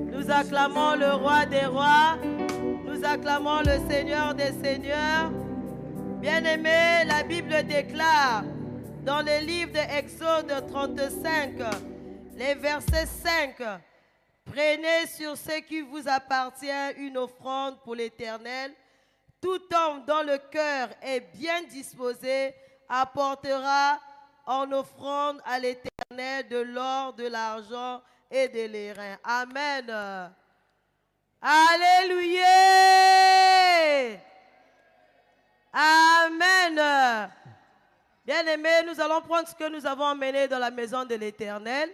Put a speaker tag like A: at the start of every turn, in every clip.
A: Nous acclamons le roi des rois. Nous acclamons le Seigneur des seigneurs. Bien-aimés, la Bible déclare dans le livre d'Exode 35, les versets 5, prenez sur ce qui vous appartient une offrande pour l'Éternel. Tout homme dont le cœur est bien disposé apportera en offrande à l'Éternel de l'or, de l'argent et de l'airain. Amen. Alléluia. Amen. Bien-aimés, nous allons prendre ce que nous avons emmené dans la maison de l'Éternel.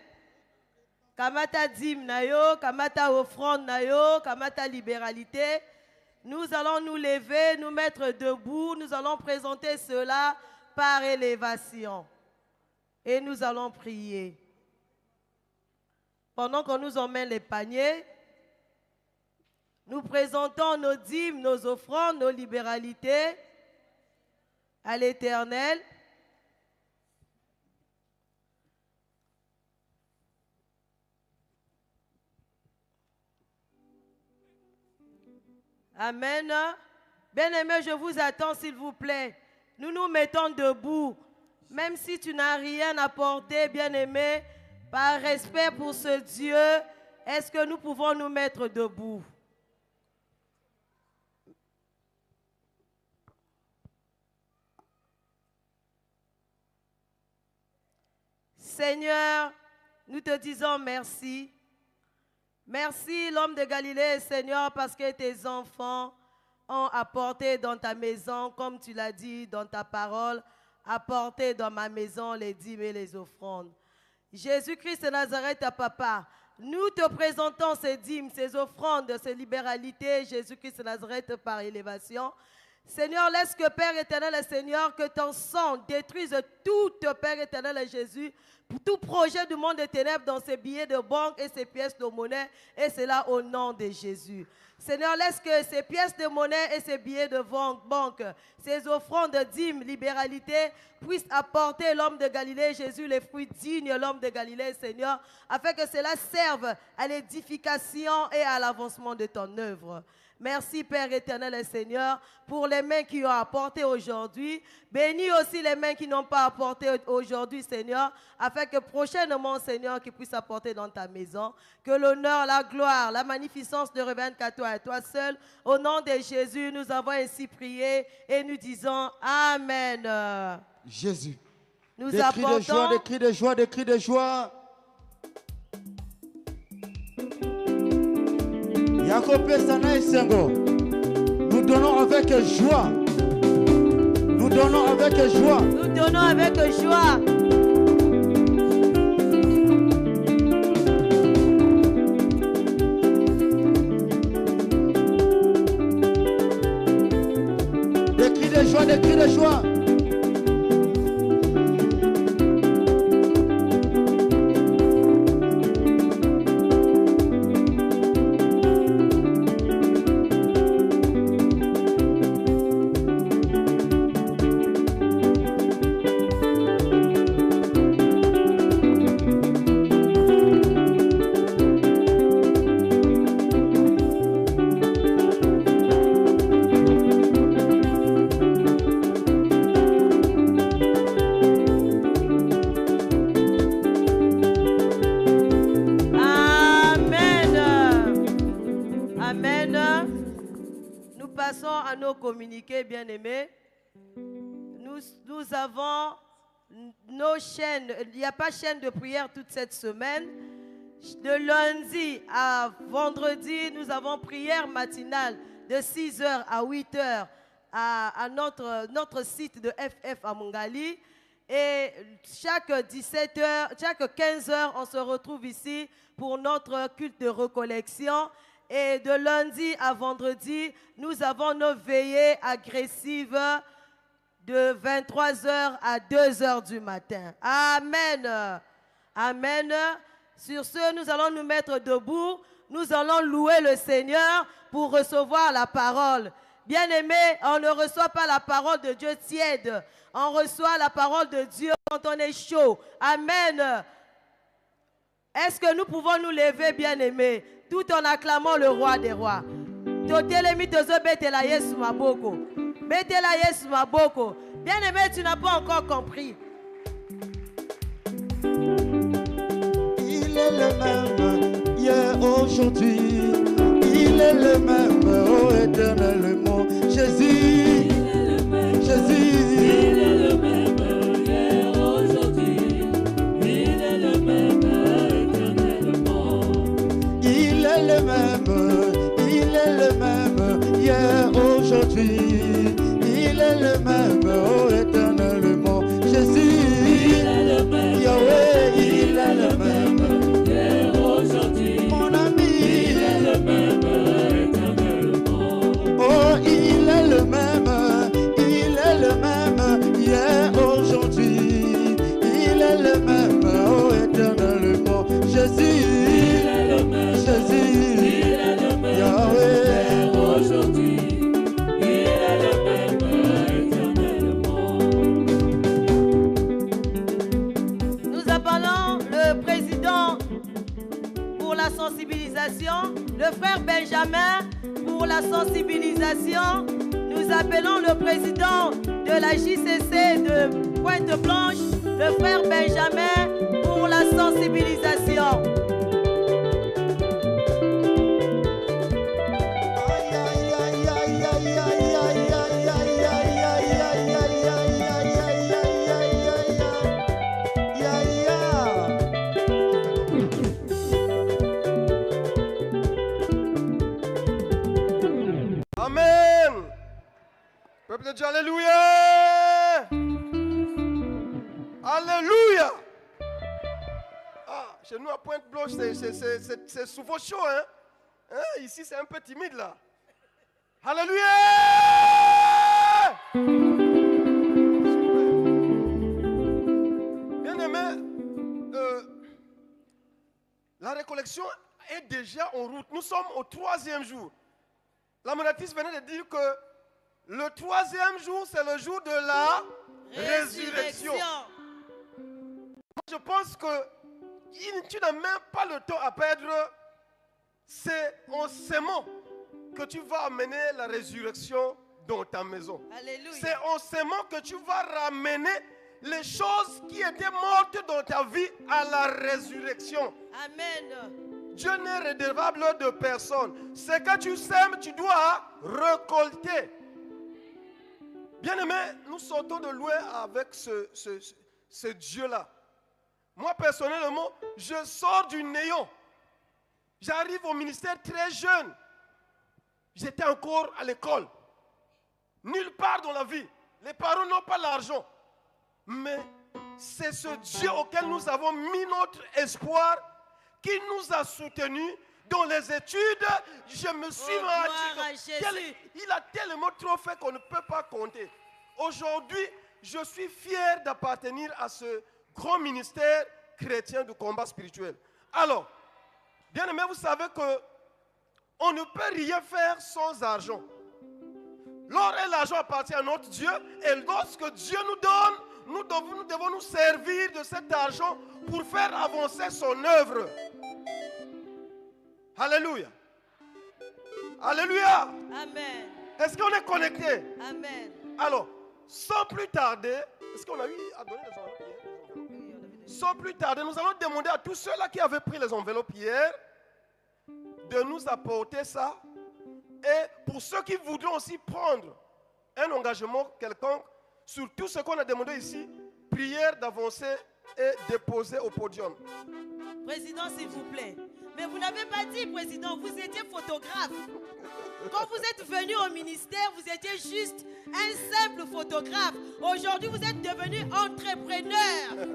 A: Kamata dim nayo, kamata offrande nayo, kamata libéralité. Nous allons nous lever, nous mettre debout. Nous allons présenter cela par élévation. Et nous allons prier. Pendant qu'on nous emmène les paniers, nous présentons nos dîmes, nos offrandes, nos libéralités à l'Éternel. Amen. Bien-aimés, je vous attends s'il vous plaît. Nous nous mettons debout. Même si tu n'as rien apporté, bien-aimé, par respect pour ce Dieu, est-ce que nous pouvons nous mettre debout? Seigneur, nous te disons merci. Merci, l'homme de Galilée, Seigneur, parce que tes enfants ont apporté dans ta maison, comme tu l'as dit dans ta parole, apporté dans ma maison les dîmes et les offrandes. Jésus-Christ de Nazareth, ta papa, nous te présentons ces dîmes, ces offrandes, ces libéralités, Jésus-Christ de Nazareth par élévation. Seigneur, laisse que Père éternel et Seigneur, que ton sang détruise tout, Père éternel et Jésus, tout projet du monde des ténèbres dans ces billets de banque et ces pièces de monnaie, et cela au nom de Jésus. Seigneur, laisse que ces pièces de monnaie et ces billets de banque, ces offrandes de dîmes, libéralité, puissent apporter l'homme de Galilée, Jésus, les fruits dignes, l'homme de Galilée, Seigneur, afin que cela serve à l'édification et à l'avancement de ton œuvre. Merci Père éternel et Seigneur pour les mains qui ont apporté aujourd'hui. Bénis aussi les mains qui n'ont pas apporté aujourd'hui Seigneur, afin que prochainement Seigneur qu'ils puissent apporter dans ta maison. Que l'honneur, la gloire, la magnificence ne reviennent qu'à toi et toi seul. Au nom de Jésus, nous avons ainsi prié et nous disons Amen.
B: Jésus.
A: Nous
B: des cris de joie, des cris de joie, des cris de joie. Nous donnons avec joie. Nous donnons avec joie.
A: Nous donnons avec joie.
B: Des cris de joie, des cris de joie.
A: bien-aimés, nous avons nos chaînes. Il n'y a pas chaîne de prière toute cette semaine. De lundi à vendredi, nous avons prière matinale de 6h à 8h à notre site de FF à Mongali. Et chaque 17h, chaque 15h, on se retrouve ici pour notre culte de recollection. Et de lundi à vendredi, nous avons nos veillées agressives de 23h à 2h du matin. Amen. Amen. Sur ce, nous allons nous mettre debout. Nous allons louer le Seigneur pour recevoir la parole. Bien-aimés, on ne reçoit pas la parole de Dieu tiède. On reçoit la parole de Dieu quand on est chaud. Amen. Est-ce que nous pouvons nous lever, bien-aimés, tout en acclamant le roi des rois? Bien-aimé, tu n'as pas encore compris.
B: Il est le même hier, aujourd'hui. Il est le même, oh éternellement. Jésus, Jésus.
C: Il est le même hier, aujourd'hui. Il est le même éternellement.
B: Il est le même hier, aujourd'hui. Il est le même, oh éternellement. Jésus,
C: Il est le même
B: Yahweh, il est le même
C: hier, aujourd'hui.
B: mon ami.
C: Il est le même éternellement.
B: Oh, il est le même hier, aujourd'hui. Il est le même, oh éternellement. Jésus,
C: Il est le même
B: Jésus,
C: Il est le même
B: Yahweh.
C: hier, aujourd'hui. Il est le même éternellement.
A: Nous appelons le président pour la sensibilisation, le frère Benjamin pour la sensibilisation. Nous appelons le président de la JCC de Pointe-Blanche, le frère Benjamin pour la sensibilisation.
D: Amen. Peuple de Dieu, alléluia. Alléluia. Ah, chez nous à Pointe-Blanche, c'est souvent chaud, hein? Ici, c'est un peu timide, là. Alléluia. Bien-aimés, la récollection est déjà en route. Nous sommes au 3e jour. La modératrice venait de dire que le 3e jour, c'est le jour de la résurrection. Moi, je pense que tu n'as même pas le temps à perdre. C'est en s'aimant que tu vas amener la résurrection dans ta maison.
A: Alléluia.
D: C'est en s'aimant que tu vas ramener les choses qui étaient mortes dans ta vie à la résurrection.
A: Amen.
D: Dieu n'est redevable de personne. Ce que tu sèmes, tu dois récolter. Bien-aimés, nous sortons de loin avec ce Dieu-là. Moi, personnellement, je sors du néant. J'arrive au ministère très jeune. J'étais encore à l'école. Nulle part dans la vie. Les parents n'ont pas l'argent. Mais c'est ce Dieu auquel nous avons mis notre espoir qui nous a soutenus dans les études. Je me suis il a tellement trop fait qu'on ne peut pas compter. Aujourd'hui, je suis fier d'appartenir à ce grand ministère chrétien du combat spirituel. Alors, bien aimé, vous savez que on ne peut rien faire sans argent. L'or et l'argent appartiennent à notre Dieu, et lorsque Dieu nous donne, nous devons nous servir de cet argent pour faire avancer son œuvre. Alléluia. Alléluia.
A: Amen.
D: Est-ce qu'on est connecté?
A: Amen.
D: Alors, sans plus tarder, est-ce qu'on a eu à donner les enveloppes hier? Sans plus tarder, nous allons demander à tous ceux-là qui avaient pris les enveloppes hier de nous apporter ça. Et pour ceux qui voudront aussi prendre un engagement quelconque sur tout ce qu'on a demandé ici, prière d'avancer et déposer au podium.
A: Président, s'il vous plaît. Mais vous n'avez pas dit, Président, vous étiez photographe. Quand vous êtes venu au ministère, vous étiez juste un simple photographe. Aujourd'hui, vous êtes devenu entrepreneur.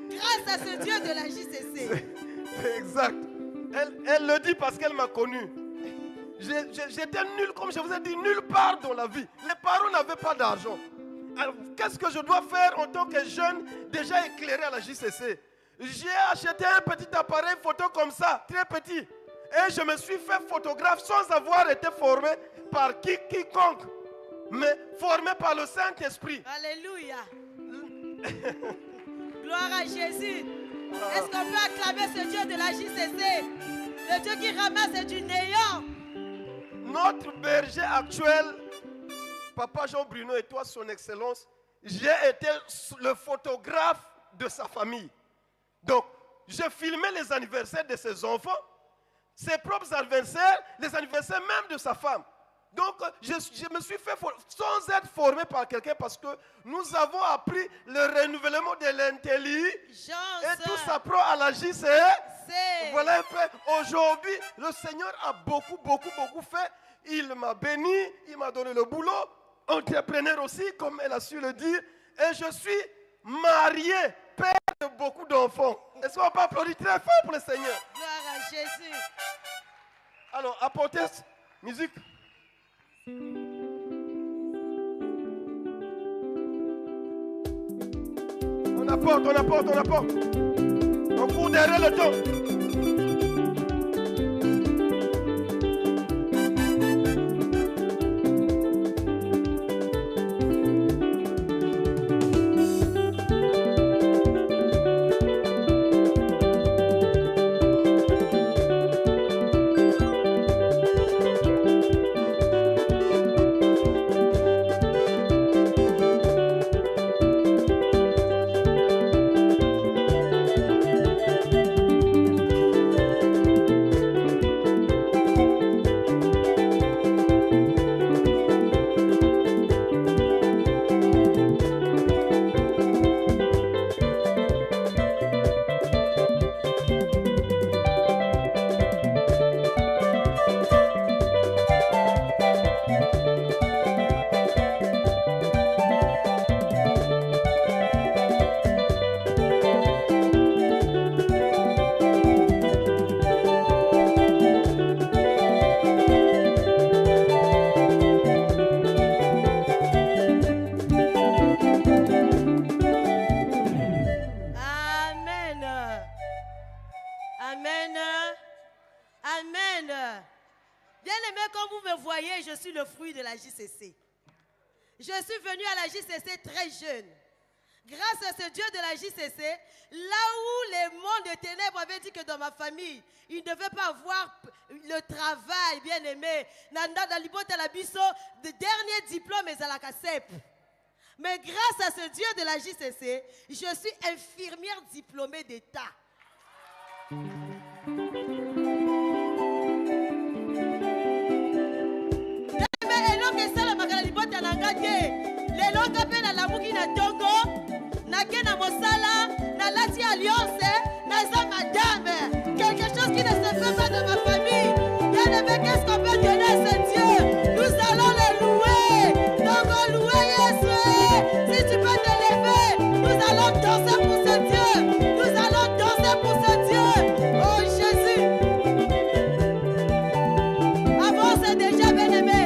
A: Grâce à ce Dieu de la JCC.
D: Exact. Elle le dit parce qu'elle m'a connu. J'étais nul, comme je vous ai dit, nulle part dans la vie. Les parents n'avaient pas d'argent. Alors, qu'est-ce que je dois faire en tant que jeune déjà éclairé à la JCC? J'ai acheté un petit appareil photo comme ça, très petit. Et je me suis fait photographe sans avoir été formé par quiconque, mais formé par le Saint-Esprit.
A: Alléluia. Gloire à Jésus. Est-ce qu'on peut acclamer ce Dieu de la JCC? Le Dieu qui ramasse du néant.
D: Notre berger actuel, Papa Jean Bruno et toi, son excellence, j'ai été le photographe de sa famille. Donc, je filmais les anniversaires de ses enfants, ses propres anniversaires, les anniversaires même de sa femme. Donc, je me suis fait sans être formé par quelqu'un parce que nous avons appris le renouvellement de l'intelligence et tout s'apprend à la JCC. Voilà un peu. Aujourd'hui, le Seigneur a beaucoup fait. Il m'a béni, il m'a donné le boulot. Entrepreneur aussi, comme elle a su le dire. Et je suis marié, père de beaucoup d'enfants. Est-ce qu'on peut applaudir très fort pour le Seigneur?
A: Gloire à Jésus.
D: Alors, apportez musique. On apporte. On court derrière le temps.
A: JCC. Je suis venue à la JCC très jeune. Grâce à ce Dieu de la JCC, là où les mondes de ténèbres avaient dit que dans ma famille, ils ne devaient pas avoir le travail, bien aimé. Le dernier diplôme est à la CACEP. Mais grâce à ce Dieu de la JCC, je suis infirmière diplômée d'État. Quelque chose qui ne se fait pas dans ma famille. Bien aimé, qu'est-ce qu'on peut donner à ce Dieu? Nous allons le louer. Donc louer Jésus. Si tu peux te lever, nous allons danser pour ce Dieu. Nous allons danser pour ce Dieu. Oh Jésus. Avance déjà, bien aimé.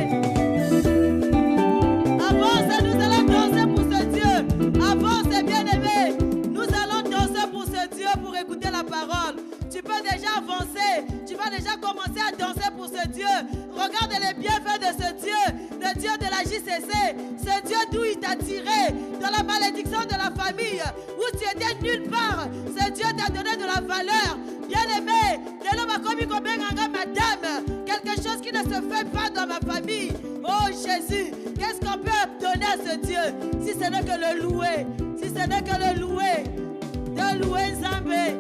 A: Avance, nous allons danser pour ce Dieu. Avance, bien aimé. Nous allons danser pour ce Dieu, pour écouter la parole. Tu peux déjà avancer, tu vas déjà commencer à danser pour ce Dieu. Regarde les bienfaits de ce Dieu, le Dieu de la JCC, ce Dieu d'où il t'a tiré, dans la malédiction de la famille, où tu étais nulle part. Ce Dieu t'a donné de la valeur. Bien aimé, l'homme a commis comme madame, quelque chose qui ne se fait pas dans ma famille. Oh Jésus, qu'est-ce qu'on peut donner à ce Dieu, si ce n'est que le louer, si ce n'est que le louer, de louer Zambé.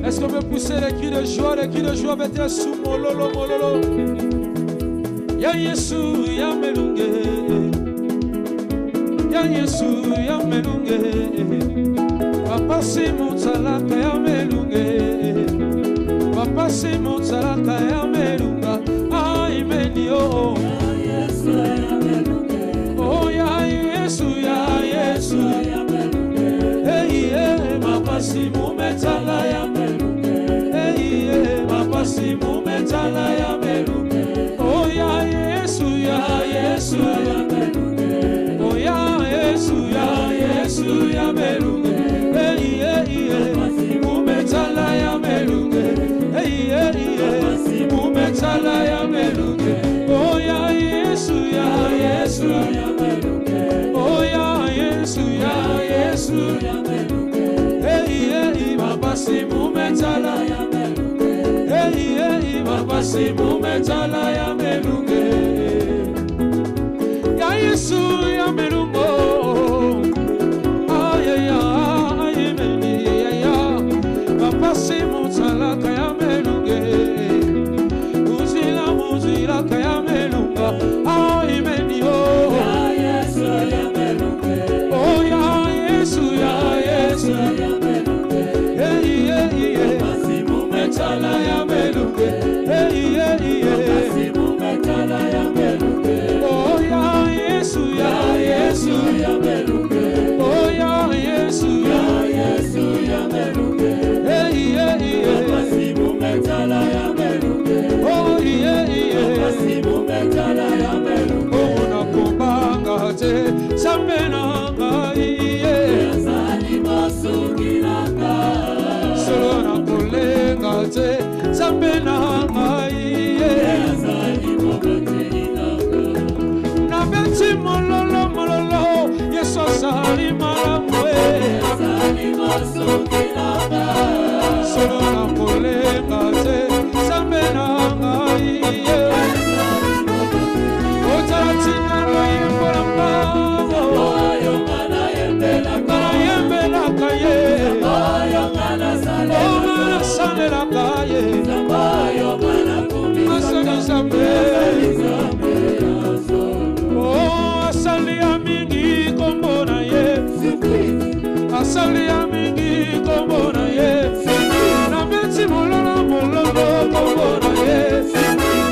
E: Est-ce qu'on peut pousser les cris de joie peut-être sous mololo, mololo. Ya Yesu, ya melunge. Ya Yesu, ya melunge. Papa si mutalaka ya melunge. Papa si mutalaka ya melunga. Ay menio. Ya Yesu, ya melunge. Oh ya Yesu, ya Yesu. Hey, hey, papa si mumetala ya melunge. Hey, hey, papa si mumetala ya melunge. Oh ya Yesu, ya Yesu, ya melunge. Oh ya Yesu, ya Yesu, ya melunge. Hey, hey, hey, mumetala ya melunge. Hey, hey, hey, mumetala ya melunge. Oh ya Yesu, ya Yesu, ya melunge. Oh ya Yesu, ya Yesu, ya melunge. Hey, hey, papa si mumetala ya melunge. Hey, hey, papa si mumetala ya melunge. Ya Yesu, ya melungo. Ay, ay, ay, meni, ay, ay. Papa si mutalaka ya melunge. Muzila kaya melunga. Ay, meni, oh. Ya Yesu, ya melunge. Oh, ya Yesu, ya Yesu, ya melunge. Hey, hey, hey. Papa si mumetala ya melunge. Hey, hey, hey. Papa si mumetala ya melunge. Oh, ya Yesu, ya Yesu, ya melunge. Oh, ya Yesu, ya Yesu, ya melunge. Hey, hey, hey. Papa si mumetala ya melunge. Oh, yeah, yeah. Papa si mumetala ya melunge. Oh, nakumbanga te, samena ngai, yeah. Yazali masukiranga. Solo nakulenga te, samena ngai, yeah. Yazali mokotelinanga. Nabeti mololo, mololo, Yesu asali malamwe. Yazali masukiranga. Solo nakulenga te, samena ngai, yeah. Otatina no yembola mbago. Oyo ngana yembela kaye. Oyo ngana salela kaye. Oyo ngana kumisa zambe. Oh, asali ya mingi kombo na ye. Asali ya mingi kombo na ye. Na beti mololo mololo kombo na ye.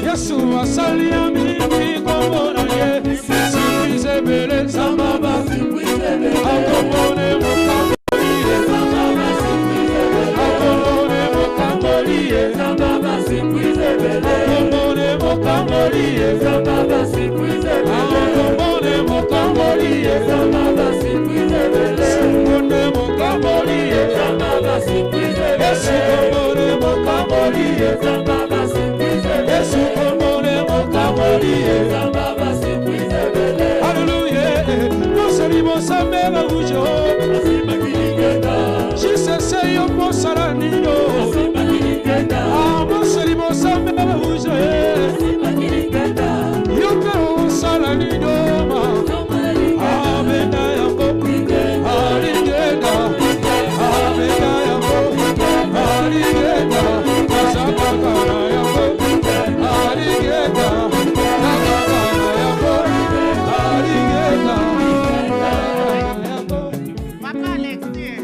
E: Yesu asali ya mingi kombo na ye. Simplize bele sambaba. Akomone mokamboliye. Akomone mokamboliye. Akomone mokamboliye. Akomone mokamboliye. Simone mokamboliye. Yesu komone mokamboliye. Yesu komone mokamboliye. Hallelujah. Mosari mosamela ujo. Jesus say yo mosaranino. Mosari mosamela ujo. Yo pero saranino ma. Amena yako. Aligenda. Amena yako. Aligenda. Zakakana yako. Aligenda. Zakakana yako. Aligenda.
F: Papa Alexis,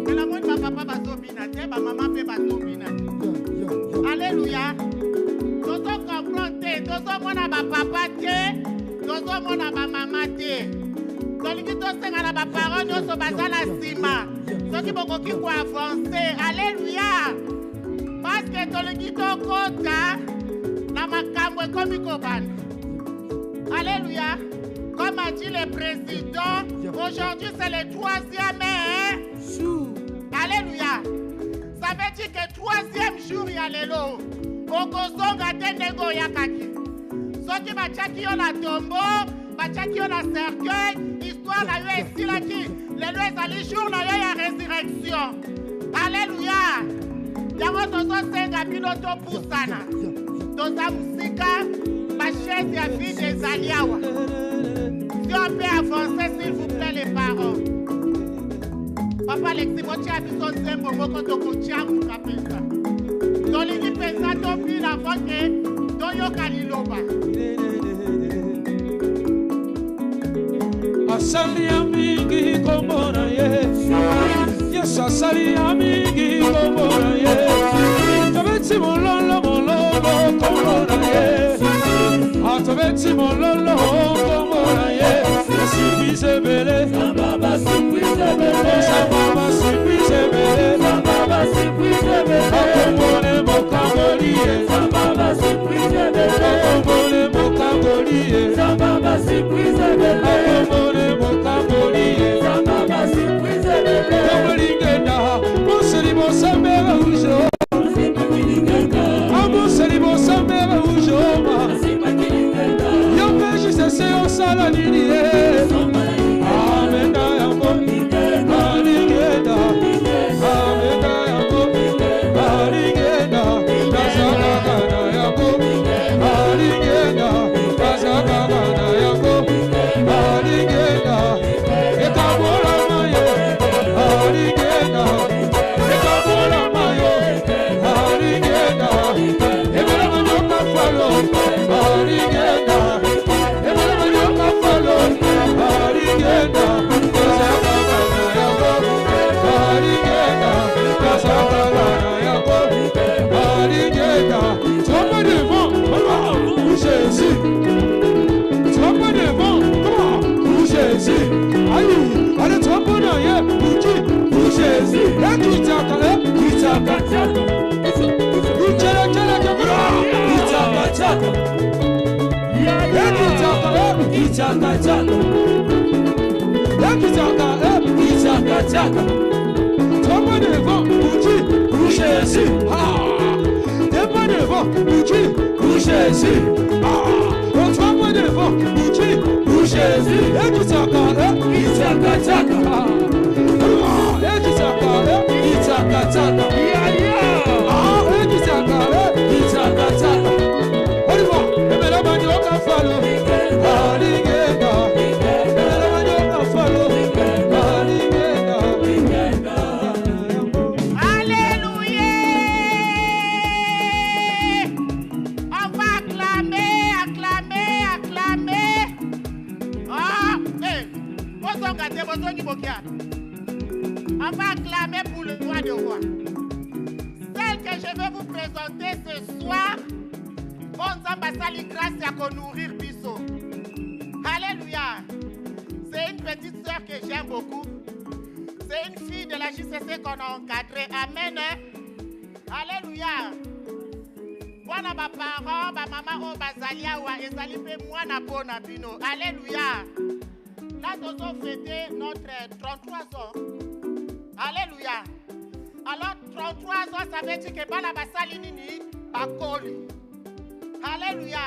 F: que la moine papa bazobina te, ba maman pe bazobina te. Alléluia. Tozo comprendre te, tozo mona ba papa te, tozo mona ba maman te. Tolingi tosenga na ba parole nyonso baza na nsima. Soki bokoki ko avancer. Alléluia. Parce que tolingi tokota na makambo ekomi kobanda. Alléluia. Comme a dit le président, aujourd'hui c'est le 3e jour. Alléluia. Ça veut dire que 3e jour, il y a l'élo. Okozonga tenego yakaki. Soki bachaki yo la tombo, bachaki yo la cercueil, histoire na yo esilaki. Lelo ezali jour na yo ya résurrection. Alléluia. Yango tozosenga bino topusana. Toza musika, chaise ya vide ezali awa. Si on peut avancer, s'il vous plaît, les parents. Papa Alexis, botia biso nzembo moko tokotiamuka mpenza. Tolingi mpenza tobina voke toyoka liloba.
E: Asali ya mingi kombo na ye. Yes, asali ya mingi kombo na ye. Tobeti mololo kombo na ye. Tobeti mololo kombo na ye. Surprise bele,
C: Sambaba surprise bele,
E: Sambaba surprise bele,
C: Sambaba surprise bele,
E: Akombole mokamboliye,
C: Sambaba surprise bele,
E: Akombole mokamboliye,
C: Sambaba surprise bele,
E: Akombole mokamboliye,
C: Sambaba surprise bele,
E: Akolingenda, Monseli Mosambere ujo,
C: Asima kilingenda,
E: Monseli Mosambere ujo,
C: Asima kilingenda,
E: Yopeji sese osala niniye, Amenda yango, Alingenda, Amenda yango, Alingenda, Nazagagana yango, Alingenda, Nazagagana yango, Alingenda, Ekabola mayo, Alingenda, Ekabola mayo, Alingenda, Ebele manyoka falo, Alingenda, Ebele manyoka falo, Alingenda, Nazagagana yango, Alingenda, Nazagagana yango, Alingenda, Sois devant, comment, pour Jésus. Sois pas devant, comment, pour Jésus. Aïe, allez, sois pas derrière, pour qui, pour Jésus. Et qui t'accale, qui t'accale, qui t'accale, Sois pas devant, pour qui, pour Jésus. T'es pas devant, pour qui, pour Jésus. Sois pas devant, pour qui, pour Jésus. Et qui t'accale, qui t'accale, et qui t'accale, qui t'accale, et qui t'accale, qui t'accale. On y va, et mais la manioca falo, Alingenda, et la manioca falo, Alingenda.
F: Alléluia. On va acclamer, acclamer, acclamer. Ah, on va acclamer pour le roi de rois. Celle que je vais vous présenter ce soir, on s'ambassali grâce à nourrir biso. Alléluia. C'est une petite sœur que j'aime beaucoup. C'est une fille de la JCC qu'on a encadrée. Amen. Alléluia. Mwana ba parents, ba maman, bazalia wa ezali pe mwana bona bino. Alléluia. Là, nous avons fêté notre 33 ans. Alléluia. Alors, 33 ans, ça veut dire que bala basali nini bakoli. Alléluia.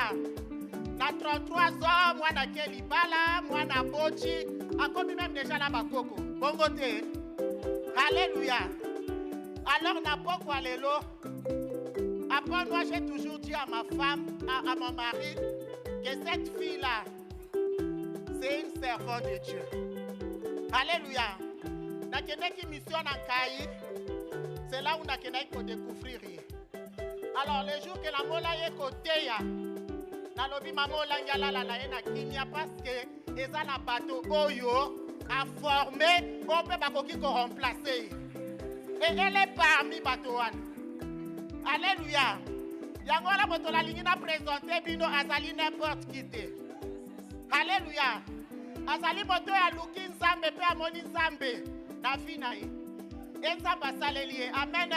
F: Na 33 ans, mwana keli bala, mwana bochi, akomi même déjà la bakoko. Bongo te. Alléluia. Alors, na poko alelo. Après, moi, j'ai toujours dit à ma femme, à mon mari, que cette fille-là, c'est une servante de Dieu. Alléluia. Nakeneki mission en Kaï, c'est là où nakeneki pour découvrir. Alors, le jour que la mola est côté, na lobi maman langala la na kinya parce que eza na bateau oyo a formé, on peut pas qui ko remplacer. Et elle est parmi bateau. Alléluia. Yangola botola lingina présenter bino azali n'importe qui te. Alléluia. Azali moto ya luki nzambe pe amoni nzambe na vie na ye. Nzamba salelier. Amen.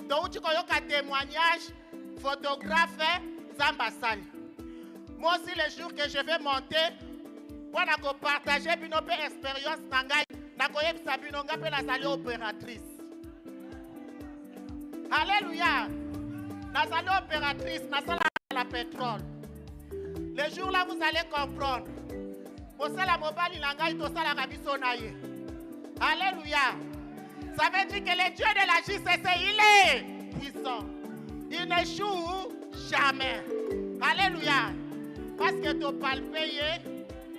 F: Donc tu koyoka témoignage photographe nzamba sali. Moi aussi le jour que je vais monter pour partager bino pe expérience na ngai na koyebisa bino nga pe nazali opératrice. Alléluia. Nazali opératrice, nazali la pétrole. Le jour là, vous allez comprendre. Mosala mobali langai tosala kabiso na ye. Alléluia. Ça veut dire que le Dieu de la JCC, il est puissant. Il n'échoue jamais. Alléluia. Parce que tu palpes,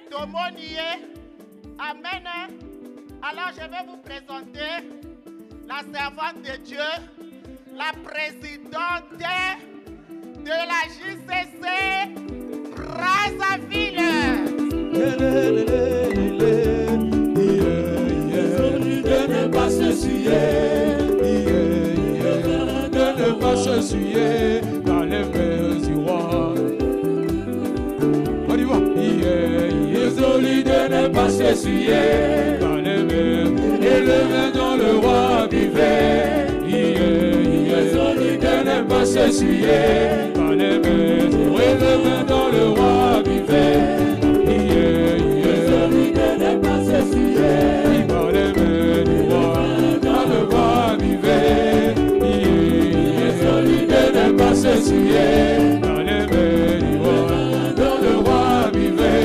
F: tu monies. Amen. Alors je vais vous présenter la servante de Dieu, la présidente de la JCC, Brazzaville.
E: De ne pas s'essuyer, de ne pas s'essuyer dans les mains du roi. On y va. Désolé de ne pas s'essuyer dans les mains et le vin dont le roi buvait. Désolé de ne pas s'essuyer dans les mains et le vin dont le roi buvait. Désolé de ne pas s'essuyer dans les mains du roi dans le roi buvait. Désolé de ne pas s'essuyer dans les mains du roi dans le roi buvait.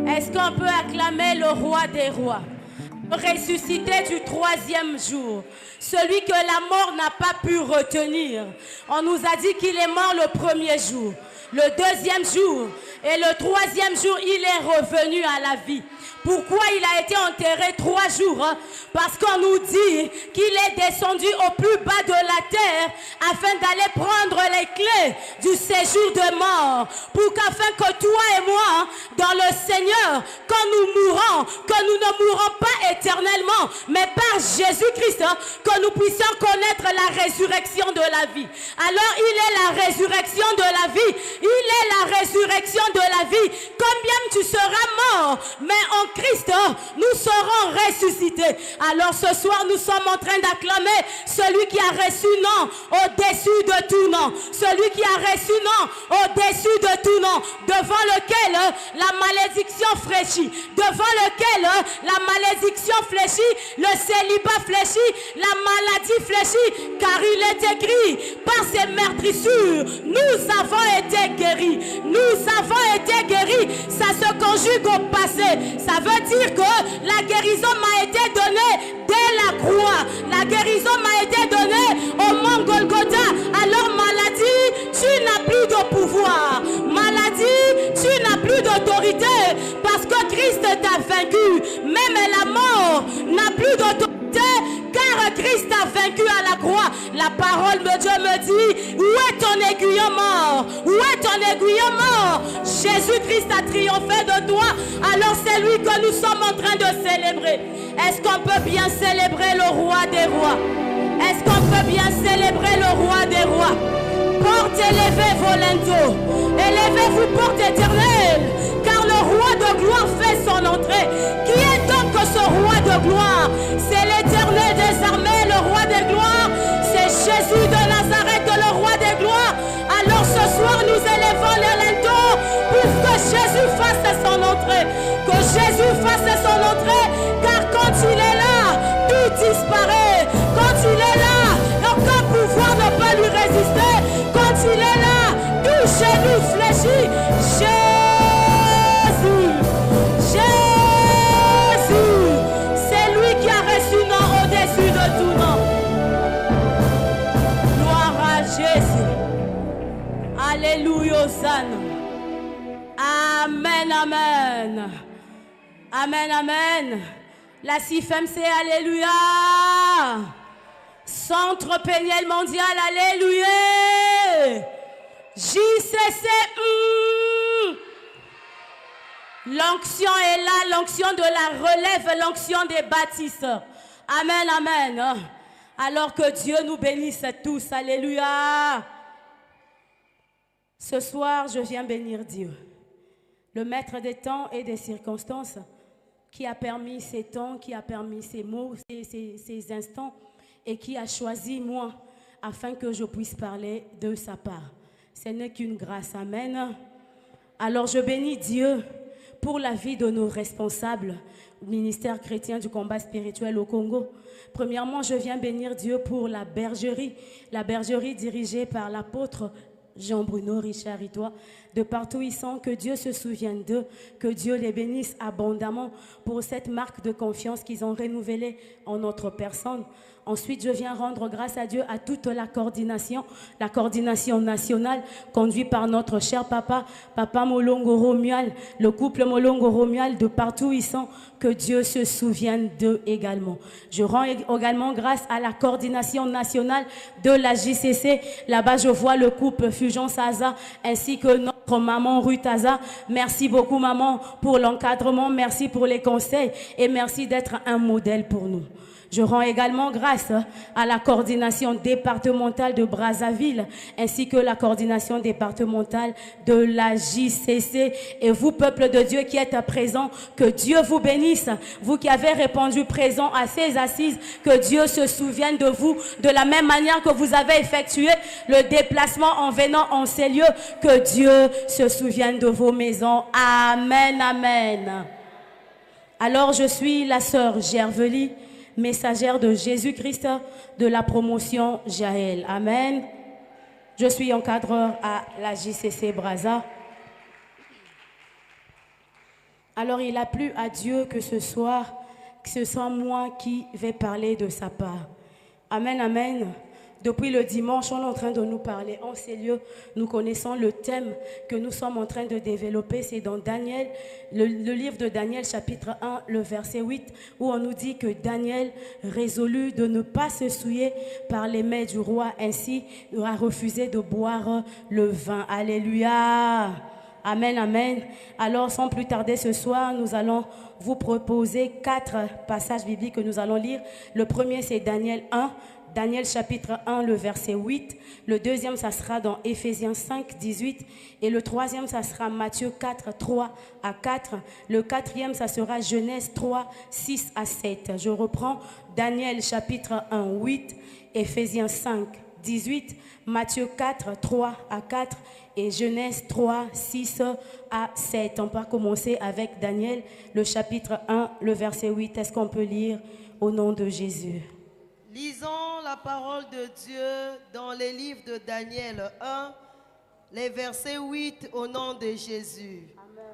G: Est-ce qu'on peut acclamer le roi des rois, ressuscité du troisième jour, celui que la mort n'a pas pu retenir? On nous a dit qu'il est mort le premier jour, le deuxième jour et le troisième jour, il est revenu à la vie. Pourquoi il a été enterré 3 jours? Parce qu'on nous dit qu'il est descendu au plus bas de la terre afin d'aller prendre les clés du séjour de mort. Pour qu'afin que toi et moi, dans le Seigneur, quand nous mourons, que nous ne mourrons pas éternellement, mais par Jésus-Christ, que nous puissions connaître la résurrection de la vie. Alors il est la résurrection de la vie. Il est la résurrection de la vie. combien tu seras mort, mais en Christ, nous serons ressuscités. Alors ce soir, nous sommes en train d'acclamer celui qui a reçu nom au-dessus de tout nom. Celui qui a reçu nom au-dessus de tout nom. Devant lequel la malédiction fléchit. Devant lequel la malédiction fléchit. Le célibat fléchit. La maladie fléchit. Car il est écrit, par ses meurtrissures, nous avons été guéris. Nous avons été guéris. Ça se conjugue au passé. Ça veut dire que la guérison m'a été donnée dès la croix. La guérison m'a été donnée au mont Golgotha. Alors maladie, tu n'as plus de pouvoir. Maladie, tu n'as plus d'autorité. Parce que Christ t'a vaincu. Même la mort n'a plus d'autorité. Car Christ a vaincu à la croix. La parole de Dieu me dit, où est ton aiguillon mort? Où est ton aiguillon mort? Jésus-Christ a triomphé de toi. Alors c'est lui que nous sommes en train de célébrer. Est-ce qu'on peut bien célébrer le roi des rois? Est-ce qu'on peut bien célébrer le roi des rois? Porte élevée volento. Élevez-vous porte éternelle. Car le roi de gloire fait son entrée. Qui est donc ce roi de gloire? C'est l'Éternel des armées, le roi des gloires. C'est Jésus de Nazareth, le roi des gloires. Alors ce soir nous élevons le lento pour que Jésus fasse son entrée. Que Jésus fasse son entrée. Car quand il est là, tout disparaît. Quand il est là, aucun pouvoir ne peut lui résister. Quand il est là, tout genou fléchit. Jésus, c'est lui qui a reçu nom au-dessus de tout nom. Gloire à Jésus. Alléluia, Hosanna. Amen, amen. Amen, amen. La CIFMC, alléluia. Centre péniel mondial, alléluia. JCC, l'onction est là, l'onction de la relève, l'onction des bâtisseurs. Amen, amen. Alors que Dieu nous bénisse tous, alléluia. Ce soir, je viens bénir Dieu, le maître des temps et des circonstances, qui a permis ces temps, qui a permis ces mots, ces instants, et qui a choisi moi, afin que je puisse parler de sa part. Ce n'est qu'une grâce, amen. Alors je bénis Dieu pour la vie de nos responsables, ministère chrétien du combat spirituel au Congo. Premièrement, je viens bénir Dieu pour la bergerie dirigée par l'apôtre Jean-Bruno Richard Itois. De partout ils sont, que Dieu se souvienne d'eux, que Dieu les bénisse abondamment pour cette marque de confiance qu'ils ont renouvelée en notre personne. Ensuite, je viens rendre grâce à Dieu à toute la coordination nationale conduite par notre cher papa Molongo Romuald, le couple Molongo Romuald, de partout ils sont, que Dieu se souvienne d'eux également. Je rends également grâce à la coordination nationale de la JCC. Là-bas, je vois le couple Fulgence Aza ainsi que notre maman Ruth Aza. Merci beaucoup maman pour l'encadrement, merci pour les conseils et merci d'être un modèle pour nous. Je rends également grâce à la coordination départementale de Brazzaville ainsi que la coordination départementale de la JCC. Et vous, peuple de Dieu qui êtes présents, que Dieu vous bénisse. Vous qui avez répondu présent à ces assises, que Dieu se souvienne de vous de la même manière que vous avez effectué le déplacement en venant en ces lieux. Que Dieu se souvienne de vos maisons. Amen, amen. Alors je suis la sœur Gervely, messagère de Jésus-Christ de la promotion Jaël. Amen. Je suis encadreur à la JCC Brazza. Alors il a plu à Dieu que ce soit moi qui vais parler de sa part. Amen, amen. Depuis le dimanche, on est en train de nous parler en ces lieux. Nous connaissons le thème que nous sommes en train de développer. C'est dans Daniel, le livre de Daniel, chapitre 1, le verset 8, où on nous dit que Daniel résolut de ne pas se souiller par les mets du roi. Ainsi, il a refusé de boire le vin. Alléluia. Amen, amen. Alors, sans plus tarder ce soir, nous allons vous proposer 4 passages bibliques que nous allons lire. Le premier, c'est Daniel 1. Daniel chapitre 1, le verset 8. Le deuxième, ça sera dans Éphésiens 5, 18. Et le troisième, ça sera Matthieu 4, 3 à 4. Le quatrième, ça sera Genèse 3, 6 à 7. Je reprends Daniel chapitre 1, 8. Éphésiens 5, 18. Matthieu 4, 3 à 4. Et Genèse 3, 6 à 7. On va commencer avec Daniel, le chapitre 1, le verset 8. Est-ce qu'on peut lire au nom de Jésus?
A: Lisons la parole de Dieu dans les livres de Daniel 1, les versets 8 au nom de Jésus. Amen.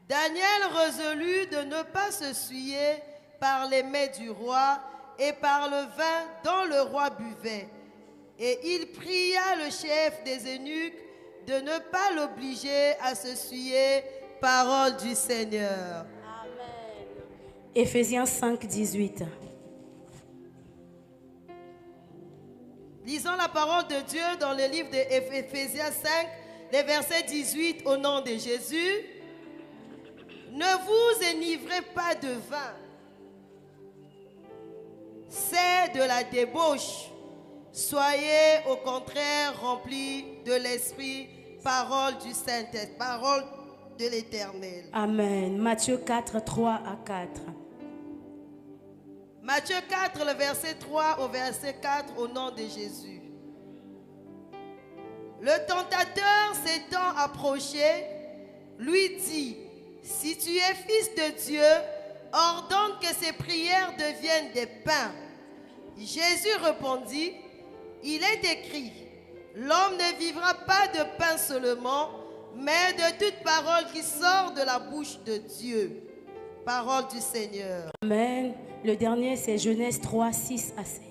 A: Daniel résolut de ne pas se souiller par les mets du roi et par le vin dont le roi buvait. Et il pria le chef des eunuques de ne pas l'obliger à se souiller, parole du Seigneur.
G: Amen. Éphésiens 5, 18.
A: Lisons la parole de Dieu dans le livre d'Éphésiens 5, les versets 18 au nom de Jésus. Ne vous enivrez pas de vin, c'est de la débauche. Soyez au contraire remplis de l'Esprit, parole du Saint-Esprit, parole de l'Éternel.
G: Amen. Matthieu 4, 3 à 4.
A: Matthieu 4, le verset 3 au verset 4, au nom de Jésus. Le tentateur s'étant approché, lui dit, « Si tu es fils de Dieu, ordonne que ces prières deviennent des pains. » Jésus répondit, « Il est écrit, l'homme ne vivra pas de pain seulement, mais de toute parole qui sort de la bouche de Dieu. » Parole du Seigneur.
G: Amen. Le dernier, c'est Genèse 3, 6 à 7.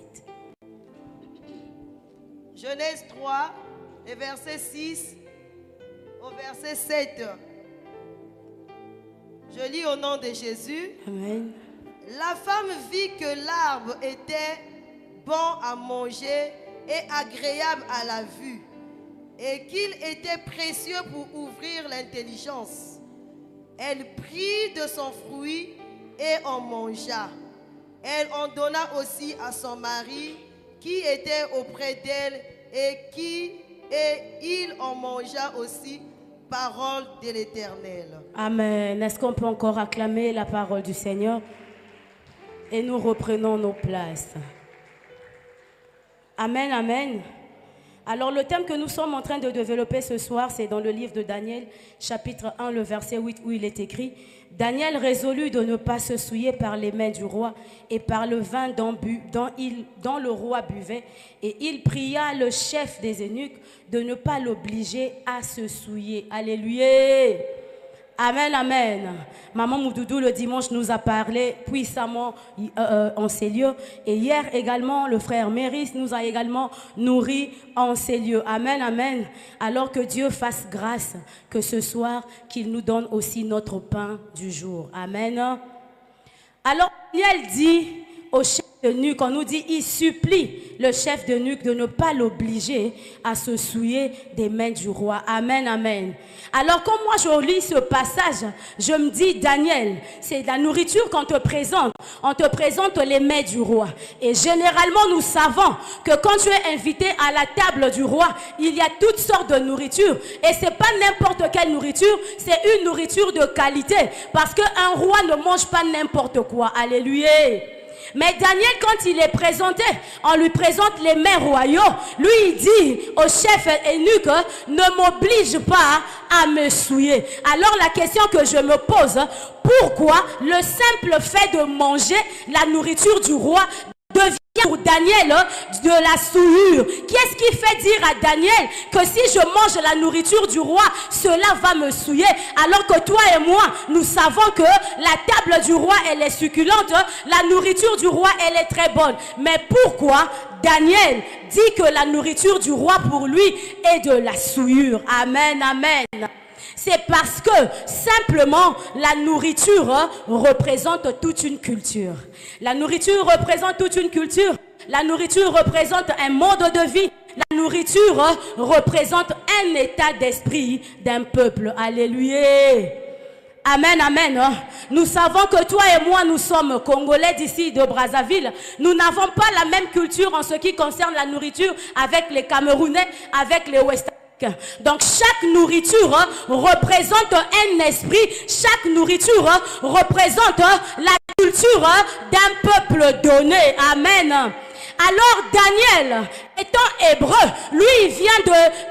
A: Genèse 3, le verset 6 au verset 7. Je lis au nom de Jésus.
G: Amen.
A: La femme vit que l'arbre était bon à manger et agréable à la vue, et qu'il était précieux pour ouvrir l'intelligence. Elle prit de son fruit et en mangea. Elle en donna aussi à son mari qui était auprès d'elle et il en mangea aussi, parole de l'Éternel.
G: Amen. Est-ce qu'on peut encore acclamer la parole du Seigneur? Et nous reprenons nos places. Amen, amen. Alors le thème que nous sommes en train de développer ce soir, c'est dans le livre de Daniel, chapitre 1, le verset 8, où il est écrit « Daniel résolut de ne pas se souiller par les mains du roi et par le vin dont le roi buvait, et il pria le chef des eunuques de ne pas l'obliger à se souiller. » Alléluia. Amen, amen. Maman Moudoudou, le dimanche, nous a parlé puissamment en ces lieux. Et hier également, le frère Méris nous a également nourris en ces lieux. Amen, amen. Alors que Dieu fasse grâce, que ce soir, qu'il nous donne aussi notre pain du jour. Amen. Alors, Daniel dit au chef d'eunuque, on nous dit, il supplie le chef d'eunuque de ne pas l'obliger à se souiller des mains du roi. Amen, amen. Alors, quand moi je lis ce passage, je me dis, Daniel, c'est la nourriture qu'on te présente. On te présente les mains du roi. Et généralement, nous savons que quand tu es invité à la table du roi, il y a toutes sortes de nourriture. Et ce n'est pas n'importe quelle nourriture, c'est une nourriture de qualité. Parce qu'un roi ne mange pas n'importe quoi. Alléluia. Mais Daniel, quand il est présenté, on lui présente les mets royaux. Lui, il dit au chef eunuque, ne m'oblige pas à me souiller. Alors la question que je me pose, pourquoi le simple fait de manger la nourriture du roi devient pour Daniel de la souillure? Qu'est-ce qui fait dire à Daniel que si je mange la nourriture du roi, cela va me souiller, alors que toi et moi, nous savons que la table du roi, elle est succulente, la nourriture du roi, elle est très bonne. Mais pourquoi Daniel dit que la nourriture du roi pour lui est de la souillure? Amen, amen. C'est parce que simplement la nourriture représente toute une culture. La nourriture représente toute une culture. La nourriture représente un mode de vie. La nourriture représente un état d'esprit d'un peuple. Alléluia. Amen, amen. Nous savons que toi et moi, nous sommes Congolais d'ici de Brazzaville. Nous n'avons pas la même culture en ce qui concerne la nourriture avec les Camerounais, avec les West Africains. Donc chaque nourriture représente un esprit. Chaque nourriture représente la culture d'un peuple donné. Amen. Alors Daniel, étant hébreu, lui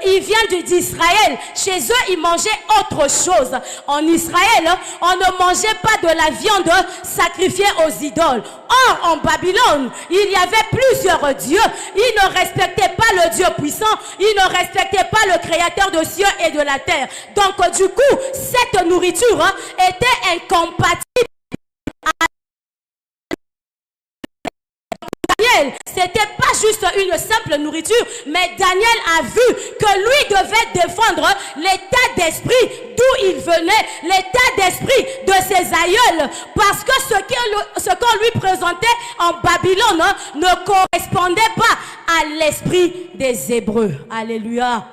G: il vient d'Israël. Chez eux, ils mangeaient autre chose. En Israël, on ne mangeait pas de la viande sacrifiée aux idoles. Or, en Babylone, il y avait plusieurs dieux. Ils ne respectaient pas le Dieu puissant. Ils ne respectaient pas le créateur de cieux et de la terre. Donc, du coup, cette nourriture était incompatible. C'était pas juste une simple nourriture, mais Daniel a vu que lui devait défendre l'état d'esprit d'où il venait, l'état d'esprit de ses aïeuls, parce que ce qu'on lui présentait en Babylone ne correspondait pas à l'esprit des Hébreux. Alléluia.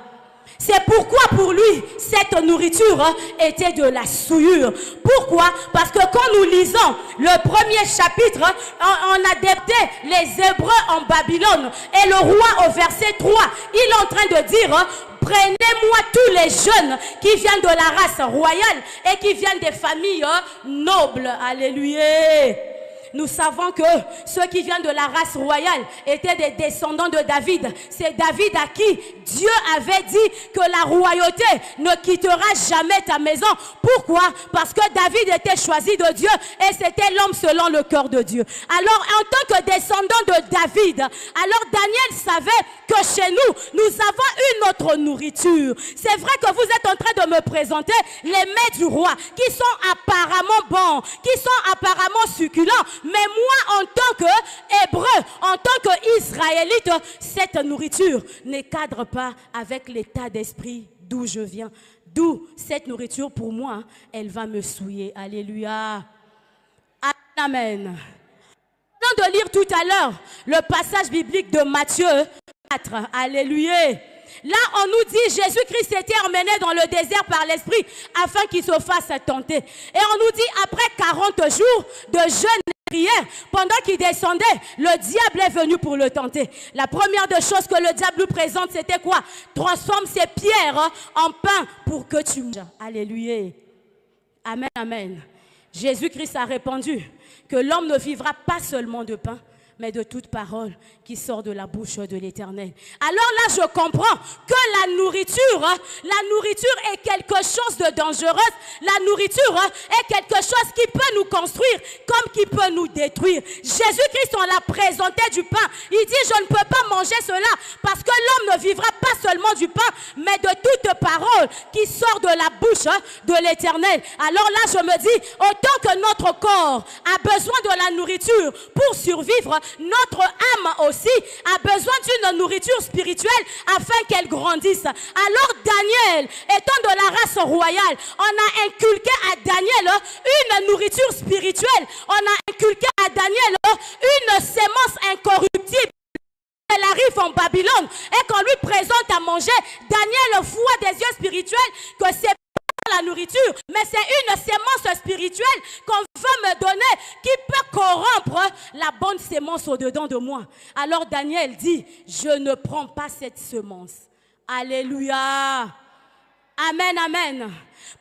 G: C'est pourquoi pour lui, cette nourriture était de la souillure. Pourquoi? Parce que quand nous lisons le premier chapitre, on adaptait les Hébreux en Babylone. Et le roi au verset 3, il est en train de dire... Prenez-moi tous les jeunes qui viennent de la race royale et qui viennent des familles nobles. Alléluia. Nous savons que ceux qui viennent de la race royale étaient des descendants de David. C'est David à qui Dieu avait dit que la royauté ne quittera jamais ta maison. Pourquoi? Parce que David était choisi de Dieu et c'était l'homme selon le cœur de Dieu. Alors en tant que descendant de David, alors Daniel savait que chez nous, nous avons une autre nourriture. C'est vrai que vous êtes en train de me présenter les mets du roi qui sont apparemment bons, qui sont apparemment succulents. Mais moi, en tant qu'Hébreu, en tant qu'Israélite, cette nourriture ne cadre pas avec l'état d'esprit d'où je viens. D'où cette nourriture, pour moi, elle va me souiller. Alléluia. Amen. Nous venons de lire tout à l'heure le passage biblique de Matthieu 4. Alléluia. Là, on nous dit Jésus-Christ était emmené dans le désert par l'Esprit afin qu'il se fasse tenter. Et on nous dit après 40 jours de jeûne et prière, pendant qu'il descendait, le diable est venu pour le tenter. La première des choses que le diable lui présente, c'était quoi? Transforme ces pierres en pain pour que tu manges. Alléluia. Amen, amen. Jésus-Christ a répondu que l'homme ne vivra pas seulement de pain, mais de toute parole qui sort de la bouche de l'Éternel. Alors là, je comprends que la nourriture est quelque chose de dangereux. La nourriture est quelque chose qui peut nous construire comme qui peut nous détruire. Jésus-Christ, on l'a présenté du pain. Il dit, je ne peux pas manger cela parce que l'homme ne vivra pas seulement du pain, mais de toute parole qui sort de la bouche de l'Éternel. Alors là, je me dis, autant que notre corps a besoin de la nourriture pour survivre, notre âme aussi a besoin d'une nourriture spirituelle afin qu'elle grandisse. Alors Daniel, étant de la race royale, on a inculqué à Daniel une nourriture spirituelle. On a inculqué à Daniel une sémence incorruptible. Elle arrive en Babylone et qu'on lui présente à manger, Daniel voit des yeux spirituels que c'est la nourriture, mais c'est une sémence spirituelle qu'on veut me donner qui peut corrompre la bonne sémence au-dedans de moi. Alors Daniel dit, je ne prends pas cette semence. Alléluia. Amen, amen.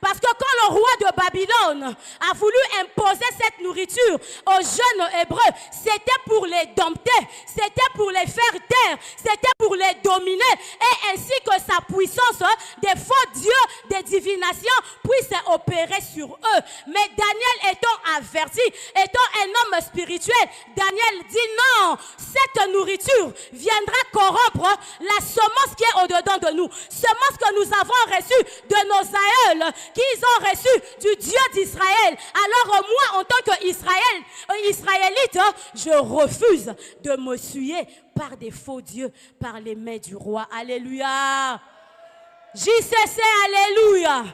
G: Parce que quand le roi de Babylone a voulu imposer cette nourriture aux jeunes Hébreux, c'était pour les dompter, c'était pour les faire taire, c'était pour les dominer et ainsi que sa puissance des faux dieux, des divinations puisse opérer sur eux. Mais Daniel étant averti, étant un homme spirituel, Daniel dit non, cette nourriture viendra corrompre la semence qui est au-dedans de nous, semence que nous avons reçue de nos aïeuls, qu'ils ont reçu du Dieu d'Israël. Alors moi, en tant qu'Israélite, je refuse de me souiller par des faux dieux, par les mains du roi. Alléluia. JCC, alléluia.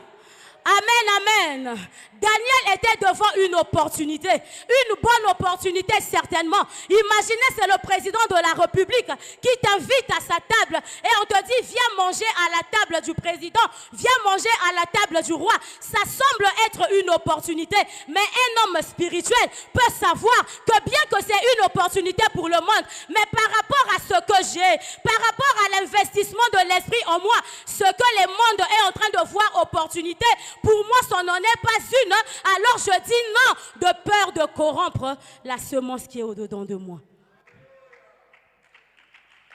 G: Amen, amen. Daniel était devant une opportunité, une bonne opportunité certainement. Imaginez, c'est le président de la République qui t'invite à sa table et on te dit viens manger à la table du président, viens manger à la table du roi. Ça semble être une opportunité, mais un homme spirituel peut savoir que bien que c'est une opportunité pour le monde, mais par rapport à ce que j'ai, par rapport à l'investissement de l'esprit en moi, ce que le monde est en train de voir opportunité, pour moi, ce n'en est pas une. Alors je dis non, de peur de corrompre la semence qui est au-dedans de moi.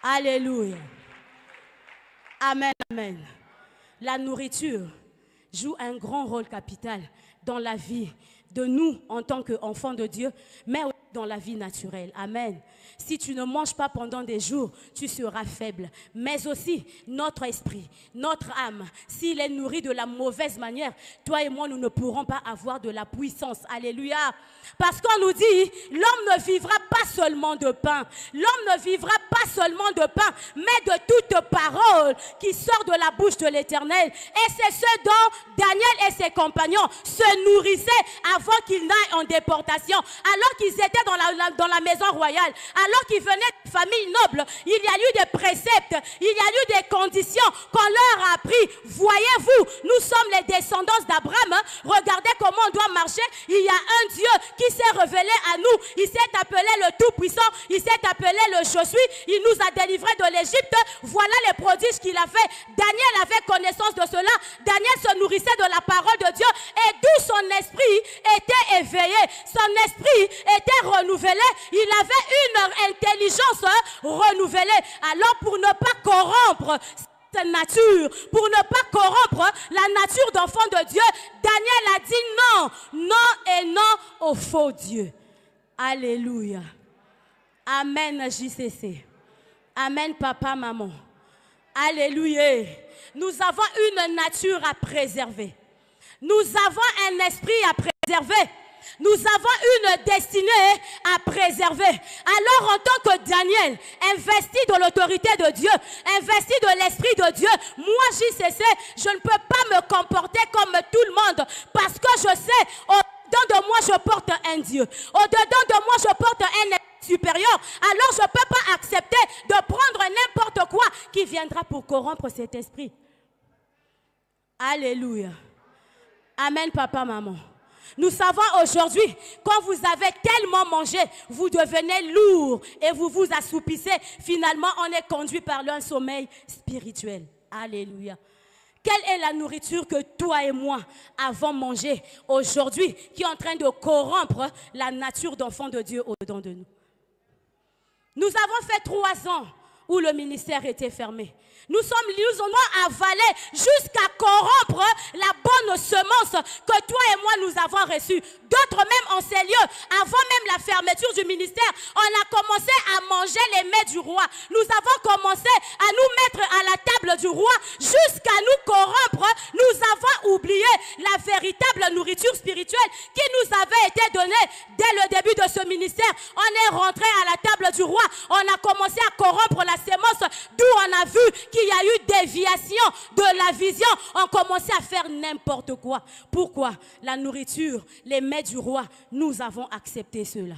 G: Alléluia. Amen, amen. La nourriture joue un grand rôle capital dans la vie de nous en tant qu'enfants de Dieu, mais aussi dans la vie naturelle. Amen. Si tu ne manges pas pendant des jours, tu seras faible. Mais aussi, notre esprit, notre âme, s'il est nourri de la mauvaise manière, toi et moi, nous ne pourrons pas avoir de la puissance. Alléluia. Parce qu'on nous dit, l'homme ne vivra pas seulement de pain. L'homme ne vivra pas seulement de pain, mais de toute parole qui sort de la bouche de l'Éternel. Et c'est ce dont Daniel et ses compagnons se nourrissaient avant qu'ils n'aillent en déportation. Alors qu'ils étaient dans la maison royale, alors qu'ils venaient de familles nobles, il y a eu des préceptes, il y a eu des conditions qu'on leur a appris. Voyez-vous, nous sommes les descendants d'Abraham. Regardez comment on doit marcher. Il y a un Dieu qui s'est révélé à nous. Il s'est appelé le Tout-Puissant. Il s'est appelé le Je suis. Il nous a délivrés de l'Égypte. Voilà les prodiges qu'il a fait. Daniel avait connaissance de cela. Daniel se nourrissait de la parole de Dieu et d'où son esprit était éveillé. Son esprit était renouvelé. Il avait une intelligence renouvelée. Alors pour ne pas corrompre cette nature, pour ne pas corrompre la nature d'enfant de Dieu, Daniel a dit non, non et non au faux Dieu. Alléluia. Amen JCC. Amen papa, maman. Alléluia. Nous avons une nature à préserver. Nous avons un esprit à préserver. Nous avons une destinée à préserver. Alors en tant que Daniel, investi de l'autorité de Dieu, investi de l'Esprit de Dieu, moi JCC, je ne peux pas me comporter comme tout le monde parce que je sais, au-dedans de moi je porte un Dieu. Au-dedans de moi je porte un esprit supérieur. Alors je ne peux pas accepter de prendre n'importe quoi qui viendra pour corrompre cet esprit. Alléluia. Amen papa, maman. Nous savons aujourd'hui, quand vous avez tellement mangé, vous devenez lourd et vous vous assoupissez. Finalement, on est conduit par un sommeil spirituel. Alléluia. Quelle est la nourriture que toi et moi avons mangée aujourd'hui qui est en train de corrompre la nature d'enfant de Dieu au-dedans de nous? Nous avons fait 3 ans où le ministère était fermé. Nous avons avalé jusqu'à corrompre la bonne semence que toi et moi nous avons reçue. D'autres même en ces lieux, avant même la fermeture du ministère, on a commencé à manger les mets du roi. Nous avons commencé à nous mettre à la table du roi jusqu'à nous corrompre. Nous avons oublié la véritable nourriture spirituelle qui nous avait été donnée dès le début de ce ministère. On est rentré à la table du roi. On a commencé à corrompre la sémence, d'où on a vu qu'il y a eu déviation de la vision. On commençait à faire n'importe quoi. Pourquoi? La nourriture, les mets du roi, nous avons accepté cela.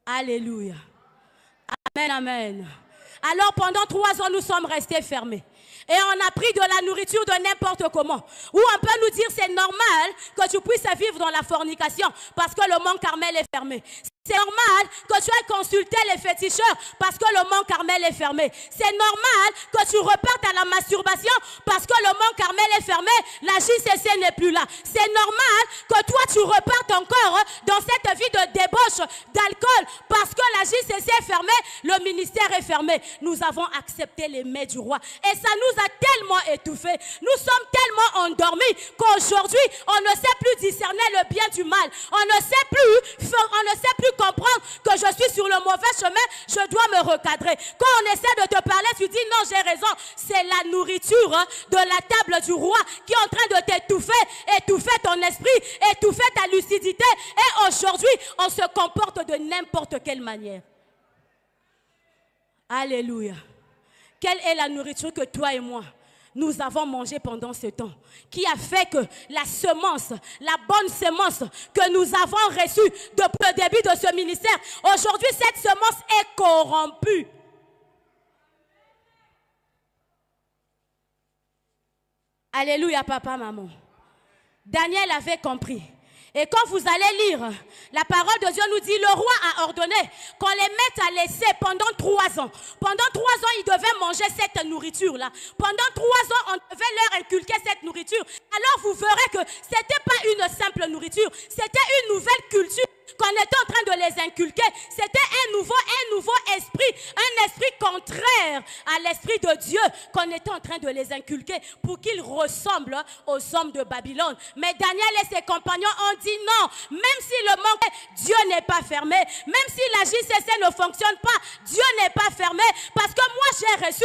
G: Alléluia. Amen, amen. Alors pendant 3 ans, nous sommes restés fermés. Et on a pris de la nourriture de n'importe comment. Ou on peut nous dire c'est normal que tu puisses vivre dans la fornication parce que le mont Carmel est fermé. C'est normal que tu aies consulté les féticheurs parce que le mont Carmel est fermé. C'est normal que tu repartes à la masturbation parce que le mont Carmel est fermé. La JCC n'est plus là. C'est normal que toi tu repartes encore dans cette vie de débauche, d'alcool parce que la JCC est fermée, le ministère est fermé. Nous avons accepté les mets du roi et ça nous a tellement étouffés. Nous sommes tellement endormis qu'aujourd'hui on ne sait plus discerner le bien du mal. On ne sait plus comprendre que je suis sur le mauvais chemin, je dois me recadrer. Quand on essaie de te parler, tu dis non, j'ai raison. C'est la nourriture de la table du roi qui est en train de t'étouffer, étouffer ton esprit, étouffer ta lucidité. Et aujourd'hui, on se comporte de n'importe quelle manière. Alléluia. Quelle est la nourriture que toi et moi, nous avons mangé pendant ce temps, qui a fait que la semence, la bonne semence que nous avons reçue depuis le début de ce ministère, aujourd'hui cette semence est corrompue. Alléluia, papa, maman. Daniel avait compris. Et quand vous allez lire, la parole de Dieu nous dit, le roi a ordonné qu'on les mette à l'essai pendant 3 ans. Pendant 3 ans, ils devaient manger cette nourriture-là. Pendant 3 ans, on devait leur inculquer cette nourriture. Alors vous verrez que ce n'était pas une simple nourriture, c'était une nouvelle culture qu'on était en train de les inculquer. C'était un nouveau esprit, un esprit contraire à l'esprit de Dieu qu'on était en train de les inculquer pour qu'ils ressemblent aux hommes de Babylone. Mais Daniel et ses compagnons ont dit non, même si le manque, Dieu n'est pas fermé, même si la JCC ne fonctionne pas, Dieu n'est pas fermé, parce que moi j'ai reçu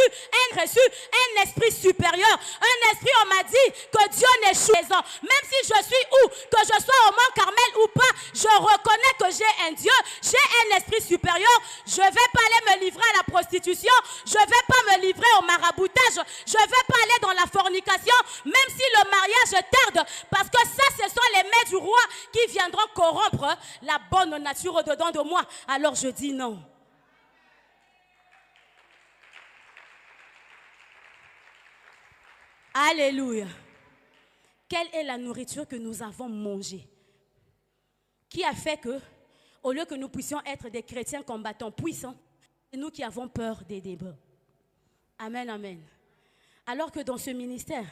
G: un esprit supérieur, un esprit, on m'a dit que Dieu n'échoue pas. Même si je suis où, que je sois au Mont Carmel ou pas, je reconnais que j'ai un Dieu, j'ai un esprit supérieur. Je ne vais pas aller me livrer à la prostitution, je ne vais pas me livrer au maraboutage, je ne vais pas aller dans la fornication, même si le mariage tarde, parce que ça, ce sont les mains du roi qui viendront corrompre la bonne nature au-dedans de moi. Alors je dis non. Alléluia. Quelle est la nourriture que nous avons mangée? Qui a fait que, au lieu que nous puissions être des chrétiens combattants puissants, c'est nous qui avons peur des débats. Amen, amen. Alors que dans ce ministère,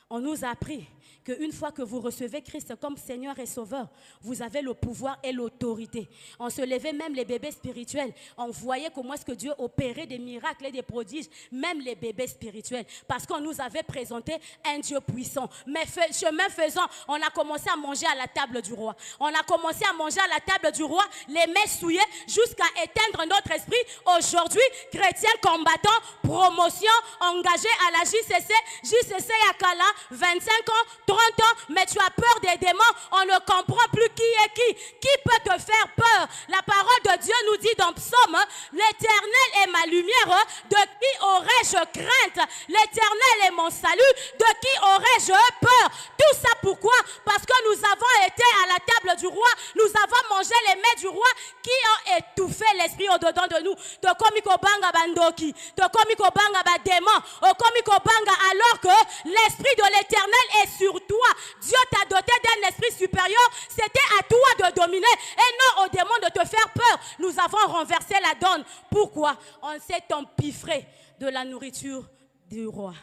G: on nous a appris qu'une fois que vous recevez Christ comme Seigneur et Sauveur, vous avez le pouvoir et l'autorité. On se levait même les bébés spirituels. On voyait comment est-ce que Dieu opérait des miracles et des prodiges, même les bébés spirituels. Parce qu'on nous avait présenté un Dieu puissant. Mais chemin faisant, on a commencé à manger à la table du roi. On a commencé à manger à la table du roi, les mains souillées, jusqu'à éteindre notre esprit. Aujourd'hui, chrétiens combattants, promotion, engagés à la JCC, JCC Yakala, 25 ans, 30 ans, mais tu as peur des démons, on ne comprend plus qui est qui. Qui peut te faire peur? La parole de Dieu nous dit dans Psaume, l'Éternel est ma lumière, de qui aurais-je crainte? L'Éternel est mon salut, de qui aurais-je peur? Tout ça pourquoi? Parce que nous avons été à la table du roi, nous avons mangé les mets du roi qui ont étouffé l'esprit au-dedans de nous. Tokomiko banga bandoki, tokomiko banga ba démon, okomiko banga, alors que l'esprit de l'Éternel est sur toi. Dieu t'a doté d'un esprit supérieur. C'était à toi de dominer et non aux démons de te faire peur. Nous avons renversé la donne. Pourquoi? On s'est empiffré de la nourriture du roi.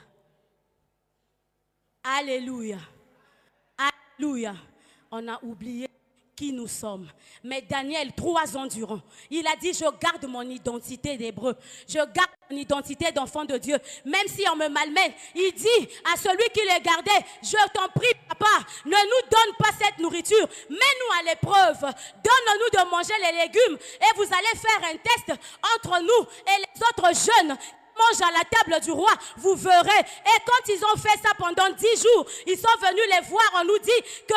G: Alléluia. Alléluia. On a oublié qui nous sommes. Mais Daniel, 3 ans durant, il a dit, je garde mon identité d'hébreu. Je garde mon identité d'enfant de Dieu. Même si on me malmène, il dit à celui qui les gardait, je t'en prie, papa, ne nous donne pas cette nourriture. Mets-nous à l'épreuve. Donne-nous de manger les légumes. Et vous allez faire un test entre nous et les autres jeunes mange à la table du roi, vous verrez. Et quand ils ont fait ça pendant 10 jours, ils sont venus les voir, on nous dit qu'eux,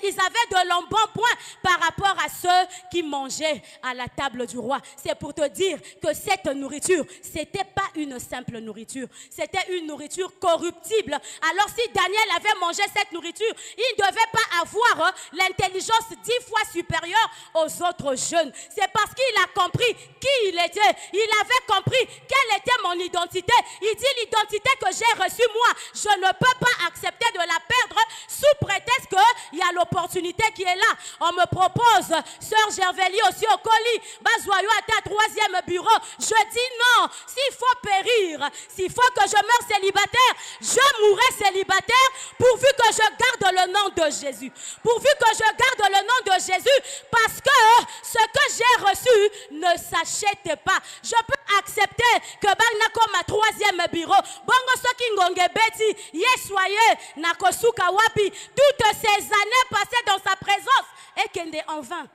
G: ils avaient de l'embonpoint par rapport à ceux qui mangeaient à la table du roi. C'est pour te dire que cette nourriture, c'était pas une simple nourriture, c'était une nourriture corruptible. Alors si Daniel avait mangé cette nourriture, il ne devait pas avoir l'intelligence 10 fois supérieure aux autres jeunes. C'est parce qu'il a compris qui il était. Il avait compris quelle était mon identité. Il dit l'identité que j'ai reçue moi, je ne peux pas accepter de la perdre sous prétexte qu'il y a l'opportunité qui est là. On me propose, sœur Gervélie aussi au colis, Bazoyou à ta 3e bureau. Je dis non, s'il faut périr, s'il faut que je meure célibataire, je mourrai célibataire pourvu que je garde le nom de Jésus. Pourvu que je garde le nom de Jésus, parce que ce que j'ai reçu ne s'achète pas. Je peux accepter que comme ma 3e bureau, bongo soki ngonge beti, yesoye, nakosuka wapi, toutes ces années passées dans sa présence, et kende en vain.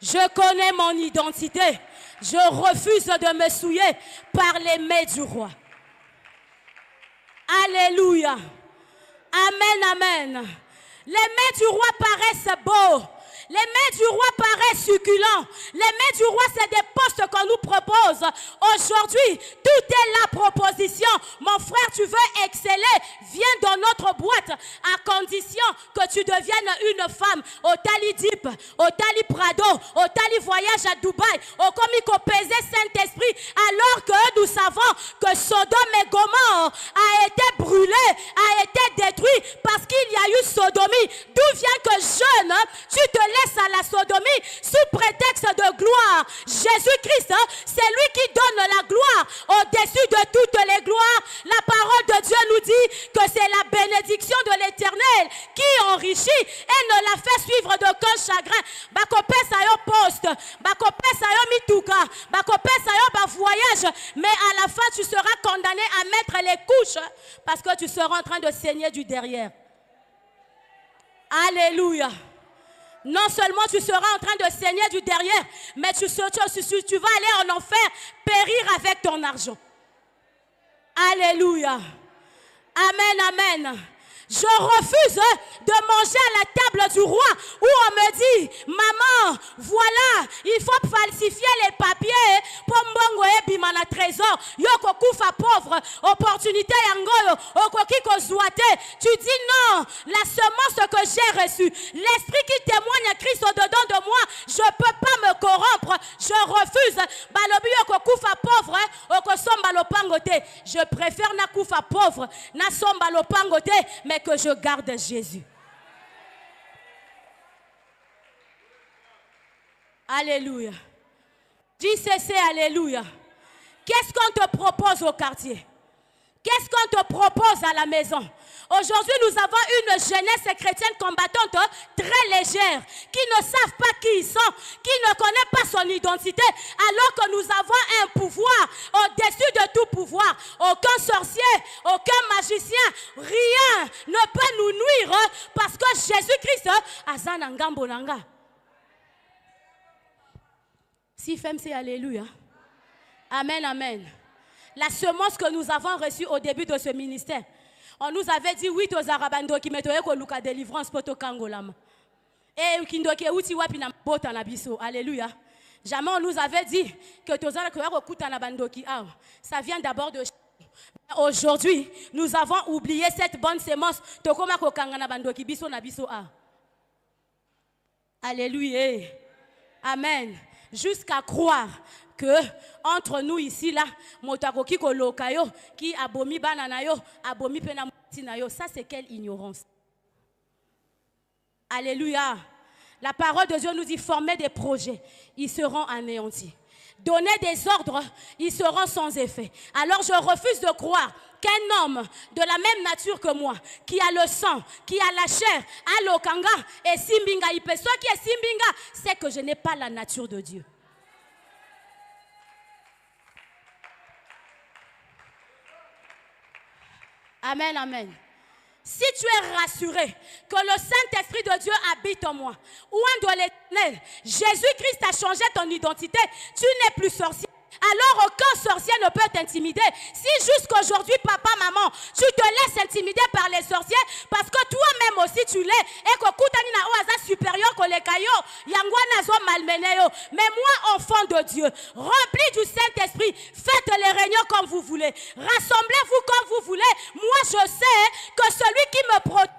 G: Je connais mon identité. Je refuse de me souiller par les mains du roi. Alléluia. Amen, amen. Les mains du roi paraissent beaux. Les mets du roi paraissent succulents. Les mets du roi, c'est des postes qu'on nous propose. Aujourd'hui, tout est la proposition. Mon frère, tu veux exceller, viens dans notre boîte à condition que tu deviennes une femme. Au Tali Dip, au Tali Prado, au Tali Voyage à Dubaï, au Comico Pesé Saint-Esprit, alors que nous savons que Sodome et Gomorrhe a été brûlé, a été détruit parce qu'il y a eu sodomie. D'où vient que jeune, tu te laisses à la sodomie sous prétexte de gloire. Jésus-Christ, c'est lui qui donne la gloire au-dessus de toutes les gloires. La parole de Dieu nous dit que c'est la bénédiction de l'Éternel qui enrichit et ne la fait suivre d'aucun chagrin. Bakopé sayo poste, bakopé sayo mituka, bakopé sayo voyage, mais à la fin tu seras condamné à mettre les couches parce que tu seras en train de saigner du derrière. Alléluia. Non seulement tu seras en train de saigner du derrière, mais tu vas aller en enfer, périr avec ton argent. Alléluia. Amen, amen. Je refuse de manger à la table du roi où on me dit, maman, voilà, il faut falsifier les papiers pour mbongo bimana trésor. Yoko kufa pauvre, opportunité yangoyo, okoki kozouate. Tu dis non, la semence que j'ai reçue, l'esprit qui témoigne à Christ au-dedans de moi, je ne peux pas me corrompre. Je refuse. Balobi yoko kufa pauvre, okosomba lopangote. Je préfère na kufa pauvre, na somba lopangote, mais que je garde Jésus. Alléluia. Dis ceci, alléluia. Qu'est-ce qu'on te propose au quartier? Qu'est-ce qu'on te propose à la maison? Aujourd'hui, nous avons une jeunesse chrétienne combattante très légère, qui ne savent pas qui ils sont, qui ne connaît pas son identité, alors que nous avons un pouvoir au-dessus de tout pouvoir. Aucun sorcier, aucun magicien, rien ne peut nous nuire parce que Jésus-Christ a zanangambolanga. Si femme, c'est alléluia. Amen, amen. La semence que nous avons reçue au début de ce ministère, on nous avait dit oui aux arabando qui mettaient ko luka délivrance poto kangolama. Et kindoke uti wapi na bota na biso. Alléluia. Jamais on nous avait dit que tozala ko kuta na bandoki. Ça vient d'abord de aujourd'hui, nous avons oublié cette bonne semence tokoma ko kanga na bandoki biso na biso a. Alléluia. Amen. Jusqu'à croire que entre nous ici là, motakoki ko lokayo qui abomi bananayo, abomi pena mutinayo, ça c'est quelle ignorance. Alléluia. La parole de Dieu nous dit former des projets, ils seront anéantis. Donner des ordres, ils seront sans effet. Alors je refuse de croire qu'un homme de la même nature que moi, qui a le sang, qui a la chair, a l'okanga et simbinga ipe. Soit qui est simbinga, c'est que je n'ai pas la nature de Dieu. Amen, amen. Si tu es rassuré que le Saint-Esprit de Dieu habite en moi, ou en de l'Éternel, Jésus-Christ a changé ton identité, tu n'es plus sorcier. Alors aucun sorcier ne peut t'intimider. Si jusqu'aujourd'hui, papa, maman, tu te laisses intimider par les sorciers, parce que toi-même aussi tu l'es, et que kutani na oaza supérieur kolekayo, yangwana zo malmeneyo. Mais moi, enfant de Dieu, rempli du Saint-Esprit, faites les réunions comme vous voulez, rassemblez-vous comme vous voulez. Moi, je sais que celui qui me protège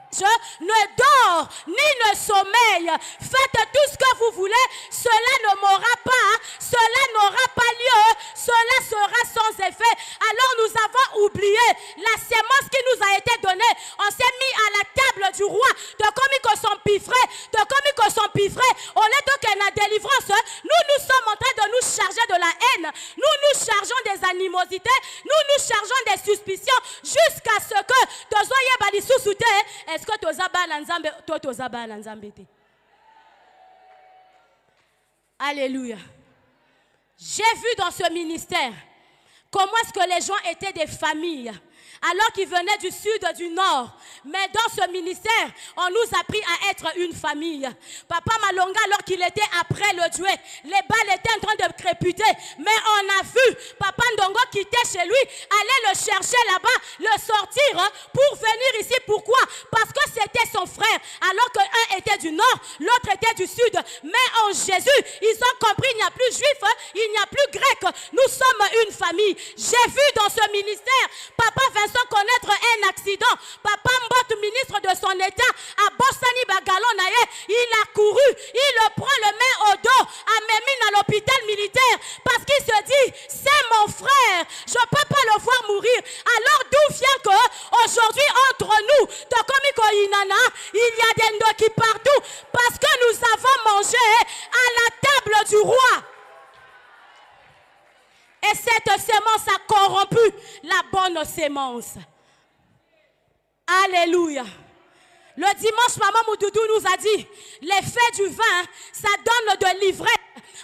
G: ne dort ni ne sommeille. Faites tout ce que vous voulez, cela ne m'aura pas, cela n'aura pas lieu, cela sera sans effet. Alors nous avons oublié la semence qui nous a été donnée. On s'est mis à la table du roi, de comme son piffré, de comme son piffré. Au lieu de la délivrance, nous sommes en train de nous charger de la haine, nous chargeons des animosités, nous chargeons des suspicions, jusqu'à ce que tozoye balisu soute. Est-ce que tozaba na nzambe to tozaba na nzambe te? Alléluia. J'ai vu dans ce ministère comment est-ce que les gens étaient des familles, alors qu'ils venaient du sud, du nord. Mais dans ce ministère, on nous a appris à être une famille. Papa Malonga, alors qu'il était après le Dieu, les balles étaient en train de créputer. Mais on a vu Papa Ndongo quitter chez lui, aller le chercher là-bas, le sortir pour venir ici. Pourquoi? Parce que c'était son frère. frères, alors que un était du nord, l'autre était du sud. Mais en Jésus, ils ont compris, il n'y a plus juif, il n'y a plus grec. Nous sommes une famille. J'ai vu dans ce ministère, Papa Vincent connaître un accident. Papa Mbot, ministre de son état, à Bossani Bagalonaye, il a couru, il le prend, le met au dos, à Mémine à l'hôpital militaire, parce qu'il se dit, c'est mon frère, je ne peux pas le voir mourir. Alors d'où vient que aujourd'hui entre nous, il y a des ndoki partout, parce que nous avons mangé à la table du roi. Et cette sémence a corrompu la bonne sémence. Alléluia. Le dimanche, Maman Moudoudou nous a dit, l'effet du vin, ça donne de l'ivresse.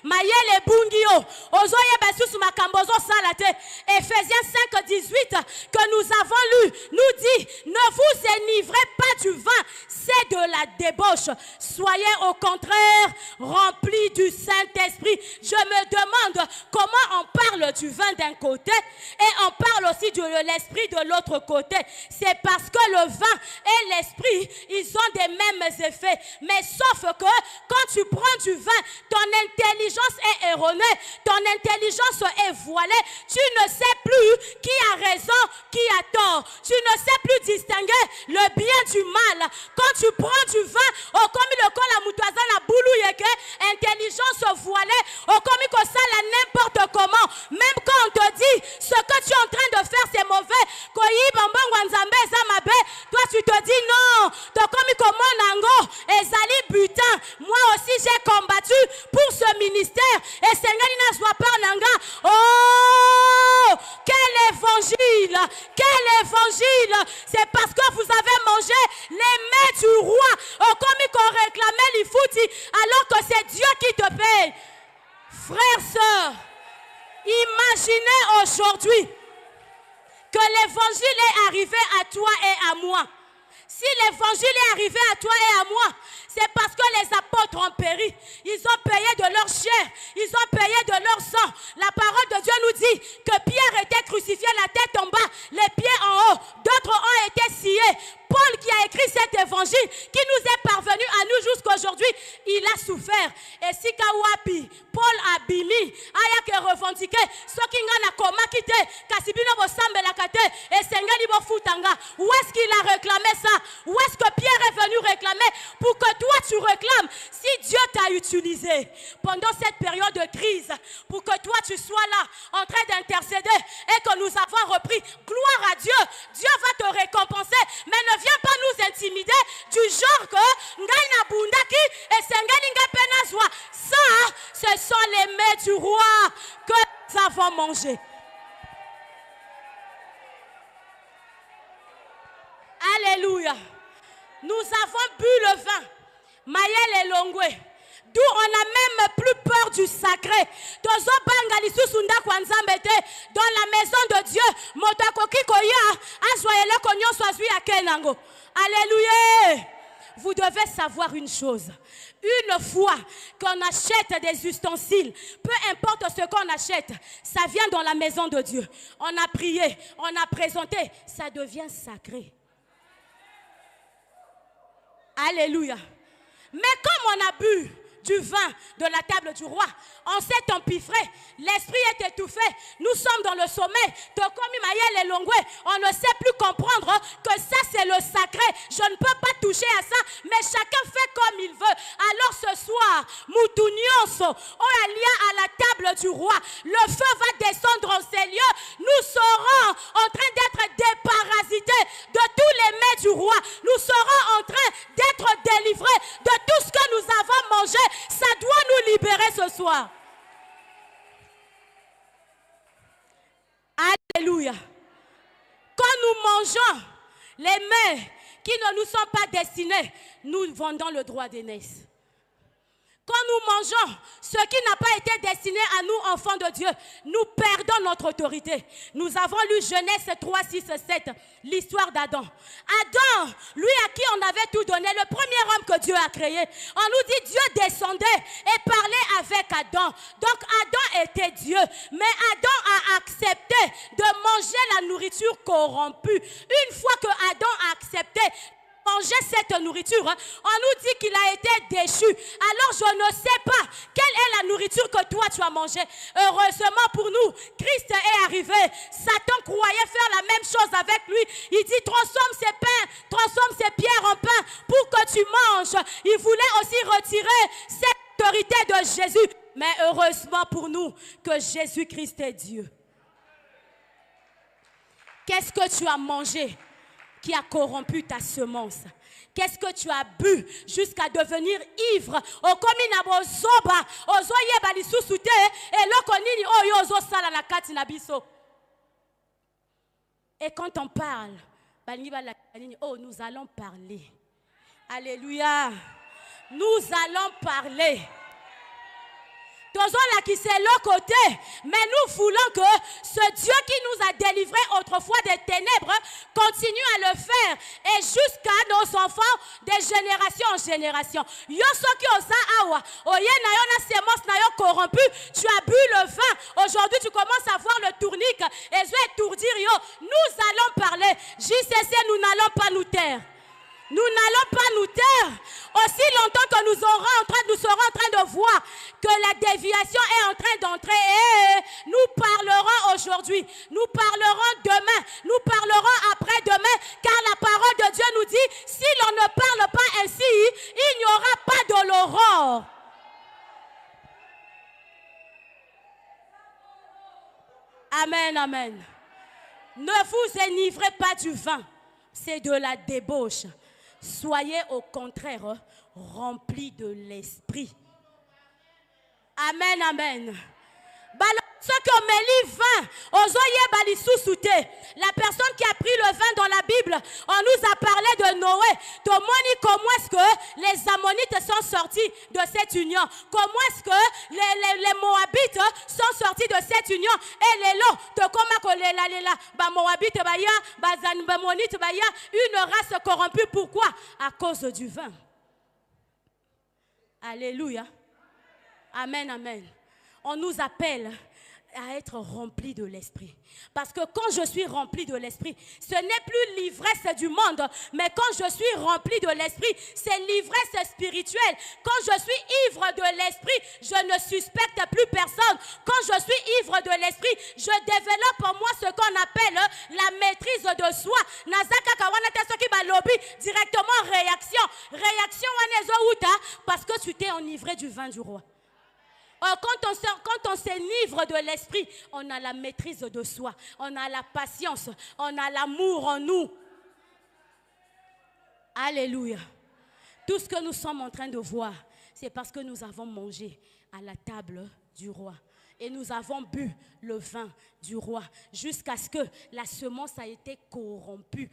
G: Mayele Bungio, Ozoye Bessus Makambozo Salate, Ephésiens 5, 18, que nous avons lu, nous dit, ne vous enivrez pas du vin, c'est de la débauche. Soyez au contraire remplis du Saint-Esprit. Je me demande comment on parle du vin d'un côté et on parle aussi de l'esprit de l'autre côté. C'est parce que le vin et l'esprit, ils ont des mêmes effets. Mais sauf que quand tu prends du vin, ton intelligence est erronée, ton intelligence est voilée. Tu ne sais plus qui a raison, qui a tort. Tu ne sais plus distinguer le bien du mal. Quand tu prends du vin, oh, comme le col à Moutouazan, la boulou yeke, intelligence voilée, oh, comme il ça la n'importe comment. Même quand on te dit ce que tu es en train de faire, c'est mauvais. Toi, tu te dis non. Moi aussi, j'ai combattu pour ce ministère. Et Sengalina soit pas nanga. Oh, quel évangile! Quel évangile! C'est parce que vous avez mangé les mets du roi. Oh, comme qu'on réclamait les foutis, alors que c'est Dieu qui te paye. Frères, sœurs, imaginez aujourd'hui que l'évangile est arrivé à toi et à moi. Si l'évangile est arrivé à toi et à moi, c'est parce que les apôtres ont péri. Ils ont payé de leur chair, ils ont payé de leur sang. La parole de Dieu nous dit que Pierre était crucifié, la tête en bas, les pieds en haut. D'autres ont été sciés. Paul qui a écrit cet évangile, qui nous est parvenu à nous jusqu'aujourd'hui, il a souffert. Et si Kawapi, Paul a bimi, aya que revendiqué, ce qui n'a koma quitté, Kasibino Bosambe la kate, et Sengeli Bofutanga. Où est-ce qu'il a réclamé ça? Où est-ce que Pierre est venu réclamer pour que toi tu réclames? Si Dieu t'a utilisé pendant cette période de crise, pour que toi tu sois là, en train d'intercéder, et que nous avons repris, gloire à Dieu, Dieu va te récompenser, mais ne viens pas nous intimider du genre que Ngaina Bundaki et Sengalinga Penazwa. Ça, ce sont les mets du roi que nous avons mangés. Alléluia. Nous avons bu le vin. Mayel et Longwe. D'où on n'a même plus peur du sacré. Dans la maison de Dieu, alléluia. Vous devez savoir une chose. Une fois qu'on achète des ustensiles, peu importe ce qu'on achète, ça vient dans la maison de Dieu. On a prié, on a présenté, ça devient sacré. Alléluia. Mais comme on a bu du vin de la table du roi, on s'est empiffré, l'esprit est étouffé, nous sommes dans le sommeil, on ne sait plus comprendre que ça c'est le sacré, je ne peux pas toucher à ça, mais chacun fait comme il veut. Alors ce soir, Moutounionso, on a lié à la table du roi, le feu va descendre en ces lieux, nous serons en train d'être déparasités de tous les mets du roi, nous serons en train d'être délivrés de tout ce que nous avons mangé. Ça doit nous libérer ce soir. Alléluia. Quand nous mangeons les mets qui ne nous sont pas destinés, nous vendons le droit d'aînesse. Quand nous mangeons ce qui n'a pas été destiné à nous, enfants de Dieu, nous perdons notre autorité. Nous avons lu Genèse 3, 6, 7, l'histoire d'Adam. Adam, lui à qui on avait tout donné, le premier homme que Dieu a créé. On nous dit Dieu descendait et parlait avec Adam. Donc Adam était Dieu. Mais Adam a accepté de manger la nourriture corrompue. Une fois que Adam a accepté manger mangé cette nourriture, on nous dit qu'il a été déchu. Alors je ne sais pas quelle est la nourriture que toi tu as mangée. Heureusement pour nous, Christ est arrivé. Satan croyait faire la même chose avec lui. Il dit transforme ces pains, transforme ces pierres en pain pour que tu manges. Il voulait aussi retirer cette autorité de Jésus. Mais heureusement pour nous que Jésus-Christ est Dieu. Qu'est-ce que tu as mangé qui a corrompu ta semence? Qu'est-ce que tu as bu jusqu'à devenir ivre? Et quand on parle, oh, nous allons parler. Alléluia. Nous allons parler. Là qui c'est le côté, mais nous voulons que ce Dieu qui nous a délivrés autrefois des ténèbres continue à le faire et jusqu'à nos enfants de génération en génération. Corrompu, tu as bu le vin, aujourd'hui tu commences à voir le tournique et je vais étourdir. Nous allons parler. JCC, nous n'allons pas nous taire. Nous n'allons pas nous taire aussi longtemps que nous serons en train de voir que la déviation est en train d'entrer. Et nous parlerons aujourd'hui, nous parlerons demain, nous parlerons après-demain, car la parole de Dieu nous dit, si l'on ne parle pas ainsi, il n'y aura pas de l'aurore. Amen, amen. Ne vous enivrez pas du vin, c'est de la débauche. Soyez au contraire remplis de l'esprit. Amen, amen. Ce que Mélie vin, la personne qui a pris le vin dans la Bible, on nous a parlé de Noé. Comment est-ce que les Ammonites sont sortis de cette union? Comment est-ce que les Moabites sont sortis de cette union? Et les lots, Moabites, une race corrompue. Pourquoi? À cause du vin. Alléluia. Amen, amen. On nous appelle à être rempli de l'esprit. Parce que quand je suis rempli de l'esprit, ce n'est plus l'ivresse du monde, mais quand je suis rempli de l'esprit, c'est l'ivresse spirituelle. Quand je suis ivre de l'esprit, je ne suspecte plus personne. Quand je suis ivre de l'esprit, je développe en moi ce qu'on appelle la maîtrise de soi. Directement réaction. Réaction parce que tu t'es enivré du vin du roi. Quand on s'enivre de l'esprit, on a la maîtrise de soi, on a la patience, on a l'amour en nous. Alléluia. Tout ce que nous sommes en train de voir, c'est parce que nous avons mangé à la table du roi. Et nous avons bu le vin du roi jusqu'à ce que la semence a été corrompue.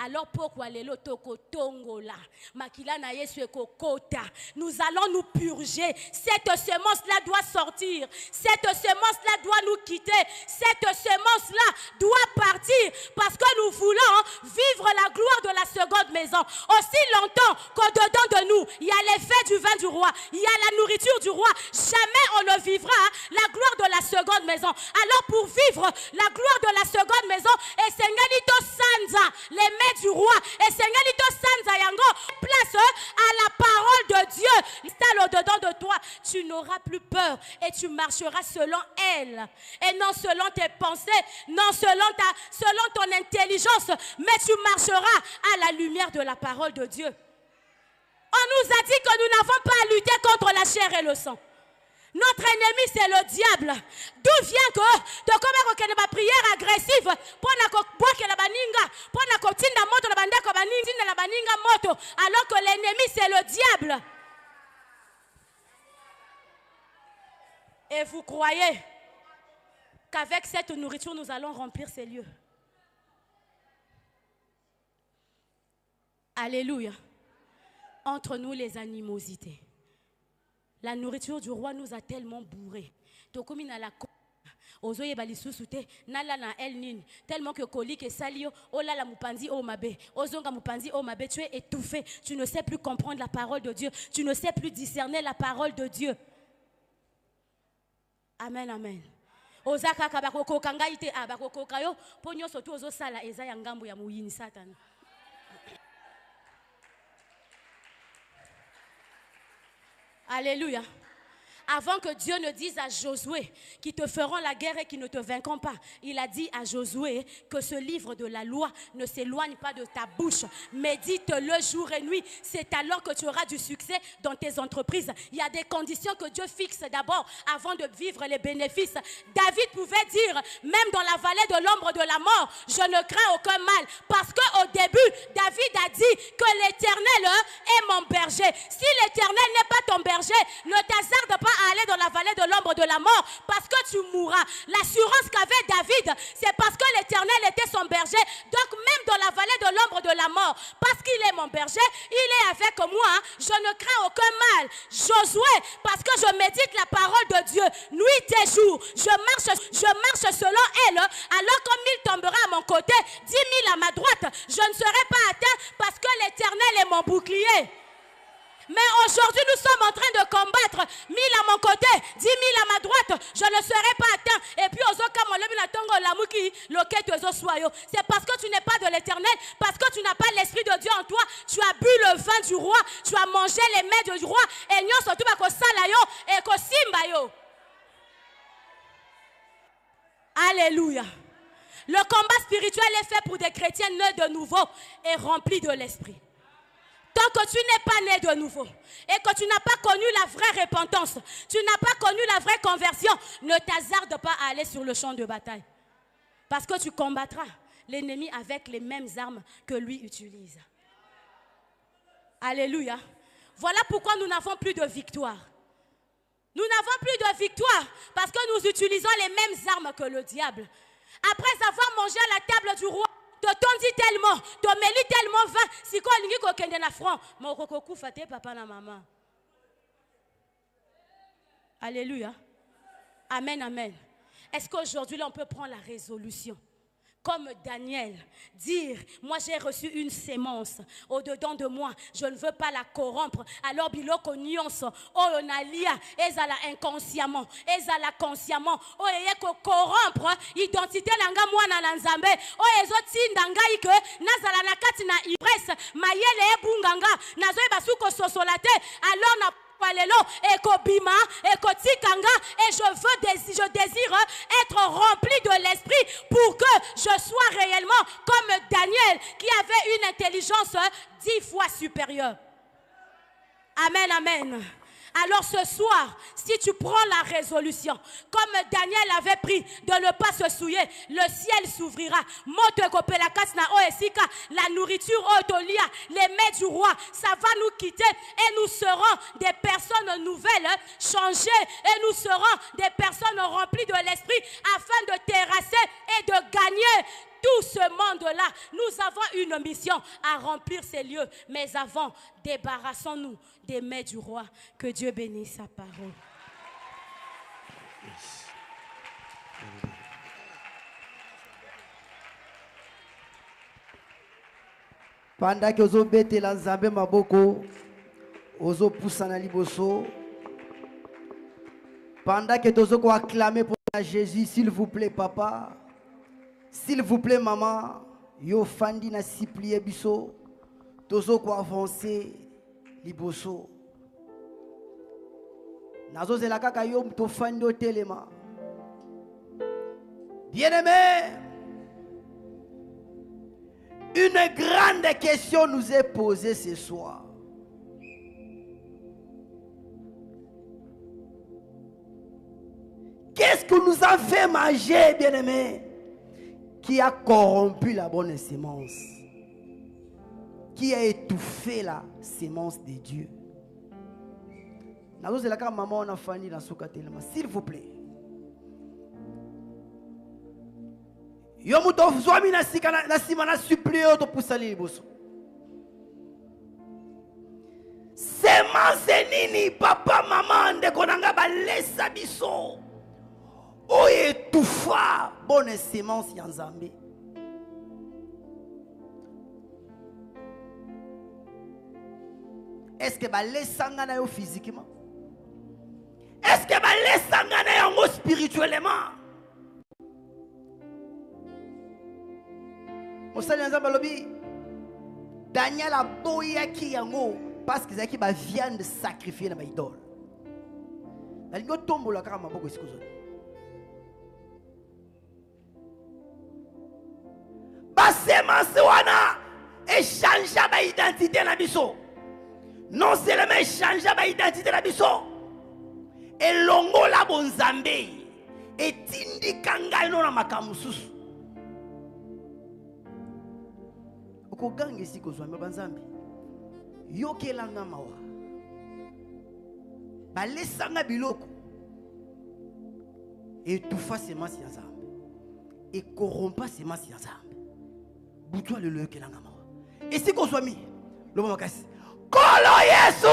G: Alors pourquoi les lotoko tongola makila na yesu kokota. Nous allons nous purger. Cette semence-là doit sortir. Cette semence-là doit nous quitter. Cette semence-là doit partir parce que nous voulons vivre la gloire de la seconde maison. Aussi longtemps qu'au-dedans de nous, il y a l'effet du vin du roi, il y a la nourriture du roi, jamais on ne vivra la gloire de la seconde maison. Alors pour vivre la gloire de la seconde maison, et Sengalito Sanza, les mains du roi, et Sengalito Sanza Yango, place à la parole de Dieu. Installe au-dedans de toi, tu n'auras plus peur et tu marcheras selon elle. Et non selon tes pensées, non selon ton intelligence, mais tu marcheras à la lumière de la parole de Dieu. On nous a dit que nous n'avons pas à lutter contre la chair et le sang. Notre ennemi, c'est le diable. D'où vient que de comme ma prière agressive alors que l'ennemi, c'est le diable. Et vous croyez qu'avec cette nourriture, nous allons remplir ces lieux? Alléluia. Entre nous, les animosités. La nourriture du roi nous a tellement bourrés. Tellement que colique et salio, oh là la mupandi oh mabe, ozonga mupandi oh mabe, tu es étouffé, tu ne sais plus comprendre la parole de Dieu, tu ne sais plus discerner la parole de Dieu. Amen, amen. Ozaka kabako kangaite abako kayo, ponyo sotu ozo sala eza ya ngambo ya muyini Satan. Alléluia. Avant que Dieu ne dise à Josué qui te feront la guerre et qui ne te vaincront pas, il a dit à Josué que ce livre de la loi ne s'éloigne pas de ta bouche. Médite-le jour et nuit. C'est alors que tu auras du succès dans tes entreprises. Il y a des conditions que Dieu fixe d'abord avant de vivre les bénéfices. David pouvait dire, même dans la vallée de l'ombre de la mort, je ne crains aucun mal. Parce qu'au début, David a dit que l'Éternel est mon berger. Si l'Éternel n'est pas ton berger, ne t'hasarde pas à aller dans la vallée de l'ombre de la mort parce que tu mourras. L'assurance qu'avait David, c'est parce que l'Éternel était son berger. Donc même dans la vallée de l'ombre de la mort, parce qu'il est mon berger, il est avec moi, je ne crains aucun mal. Josué, parce que je médite la parole de Dieu nuit et jour, je marche selon elle, alors comme il tombera à mon côté, 10 000 à ma droite, je ne serai pas atteint parce que l'Éternel est mon bouclier. Mais aujourd'hui, nous sommes en train de combattre 1000 à mon côté, 10 000 à ma droite. Je ne serai pas atteint. Et puis, c'est parce que tu n'es pas de l'Éternel, parce que tu n'as pas l'Esprit de Dieu en toi. Tu as bu le vin du roi, tu as mangé les mets du roi. Et nous, surtout, et Simba. Alléluia. Le combat spirituel est fait pour des chrétiens nés de nouveau et remplis de l'Esprit. Tant que tu n'es pas né de nouveau et que tu n'as pas connu la vraie repentance, tu n'as pas connu la vraie conversion, ne t'hasarde pas à aller sur le champ de bataille. Parce que tu combattras l'ennemi avec les mêmes armes que lui utilise. Alléluia. Voilà pourquoi nous n'avons plus de victoire. Nous n'avons plus de victoire parce que nous utilisons les mêmes armes que le diable. Après avoir mangé à la table du roi, te tondi tellement, te mêli tellement vin, si ko lingi ko kende na front, mo ko kufa te papa na maman. Alléluia. Amen, amen. Est-ce qu'aujourd'hui là on peut prendre la résolution? Comme Daniel, dire, moi j'ai reçu une sémence au-dedans de moi, je ne veux pas la corrompre. Alors biloko nyonso, oh onalia, ezala inconsciemment, ezala consciemment, oh eyeko corrompre identité nanga mwana na nzambe, oh ezotinda ngai ke nazala na kati na ivresse, mayele ebunganga, nazo basuko sosolate, alors na Palelo, ekobima, ekotikanga, et je désire être rempli de l'esprit pour que je sois réellement comme Daniel qui avait une intelligence 10 fois supérieure. Amen, amen. Alors ce soir, si tu prends la résolution, comme Daniel avait pris de ne pas se souiller, le ciel s'ouvrira. La nourriture, les mets du roi, ça va nous quitter et nous serons des personnes nouvelles, changées, et nous serons des personnes remplies de l'esprit afin de terrasser et de gagner tout ce monde-là. Nous avons une mission à remplir ces lieux. Mais avant, débarrassons-nous des mets du roi. Que Dieu bénisse sa parole.
B: Pendant que vous bêtez la Nzambe maboko, ozo poussana liboso. Pendant que vous acclamez pour Jésus, s'il vous plaît, papa. S'il vous plaît, maman, yo fandi na supplier biso, tozo ko avancer liboso. Nazo zela kaka yo to fandi o telema. Bien-aimé, une grande question nous est posée ce soir. Qu'est-ce que nous a fait manger, bien-aimé? Qui a corrompu la bonne sémence, qui a étouffé la sémence de Dieu. S'il vous plaît. Sémence nini papa maman de konanga balesa biso. O étouffa bonne sémence ya Nzambe. Est-ce que balesanga na yo physiquement? Est-ce que balesanga na yo spirituellement? Mosali Nzambe lobi Daniel a boyaki yango parce qu'ils avaient ba viande sacrifiée na ba idole. alingo tombola kaka maboko esiko zoni. Basemence wana échange ba identité na biso. Non seulement échange ba identité na biso. Elongola bonzambe etindika ngai no na makambo susu. Okoganga esiko zoni banzambe. Yokelanga mawa. Balesanga biloko. Étouffa semence ya Nzambe. Et corrompa semence ya Nzambe. Boutoua le loyo kelanga mawa. Et si qu'on soit mis, le moment casse. Kolo Yesu!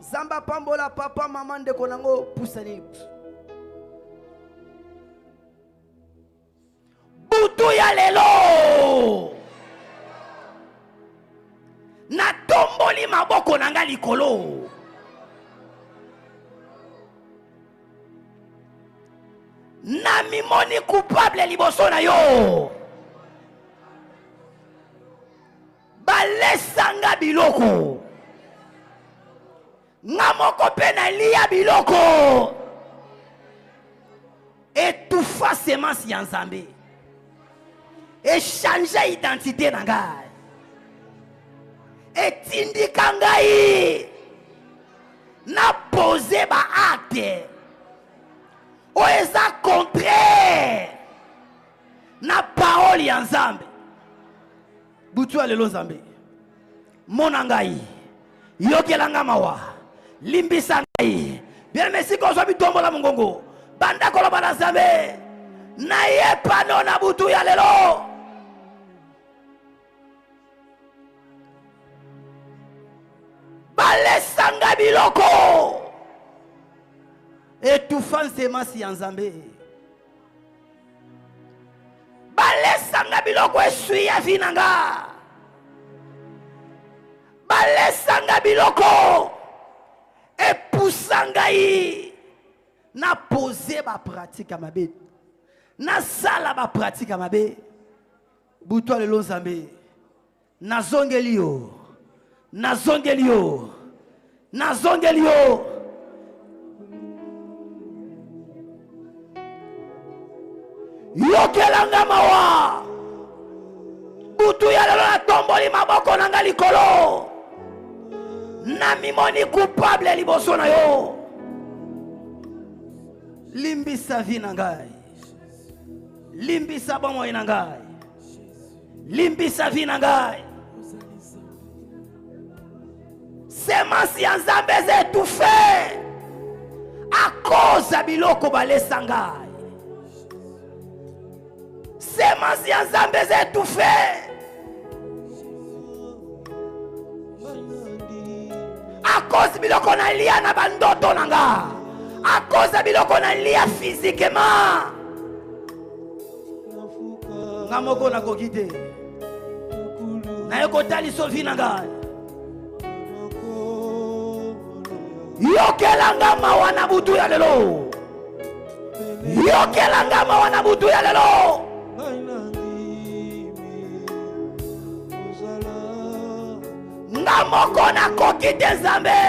B: Zamba pambola papa maman de konango poussani. Boutoua lelo! Na tomboli maboko nanga likolo. Na mimoni coupable liboso na yo. Balesanga biloko. Nga moko pe na liya biloko. Étouffa semence ya Nzambe. Échanger identité na ngai. Etindika ngai. Na poser ba acte. O eza contraire na parole ya Nzambe. Butu alelo Nzambe. Mona ngai. Yokelanga mawa. Limbisa ngai. Bien merci ko zo bitombola mongongo. Banda koloba na Nzambe. Na ye pano na butu ya lelo. Balesanga biloko. Étouffant semence ya Nzambe. Balesanga biloko esui ya vinanga. Balesanga biloko epusanga yi. Na poser ba pratique à mabe. Na sala ba pratique à mabe. Buto le Nzambe. Na zongelio. Na zongelio. Na zongelio. Yokelanga mawa. Butu ya lelo na tomboli maboko nanga likolo. Na mimoni coupable liboso na yo. Limbisa vi na ngai. Limbisa bomo na ngai. Limbisa vi na ngai. Semence ya Nzambe étouffée à cause ya biloko balesa ngai. Semence ya Nzambe étouffée à cause biloko na lia na bandoto nanga. À cause biloko na lia physiquement. Ngamoko na kokite. Na yokotali sofi nanga. Yokelanga mawa na butu ya lelo. Yokelanga mawa na butu ya lelo. Ngamoko na kokite Nzambe.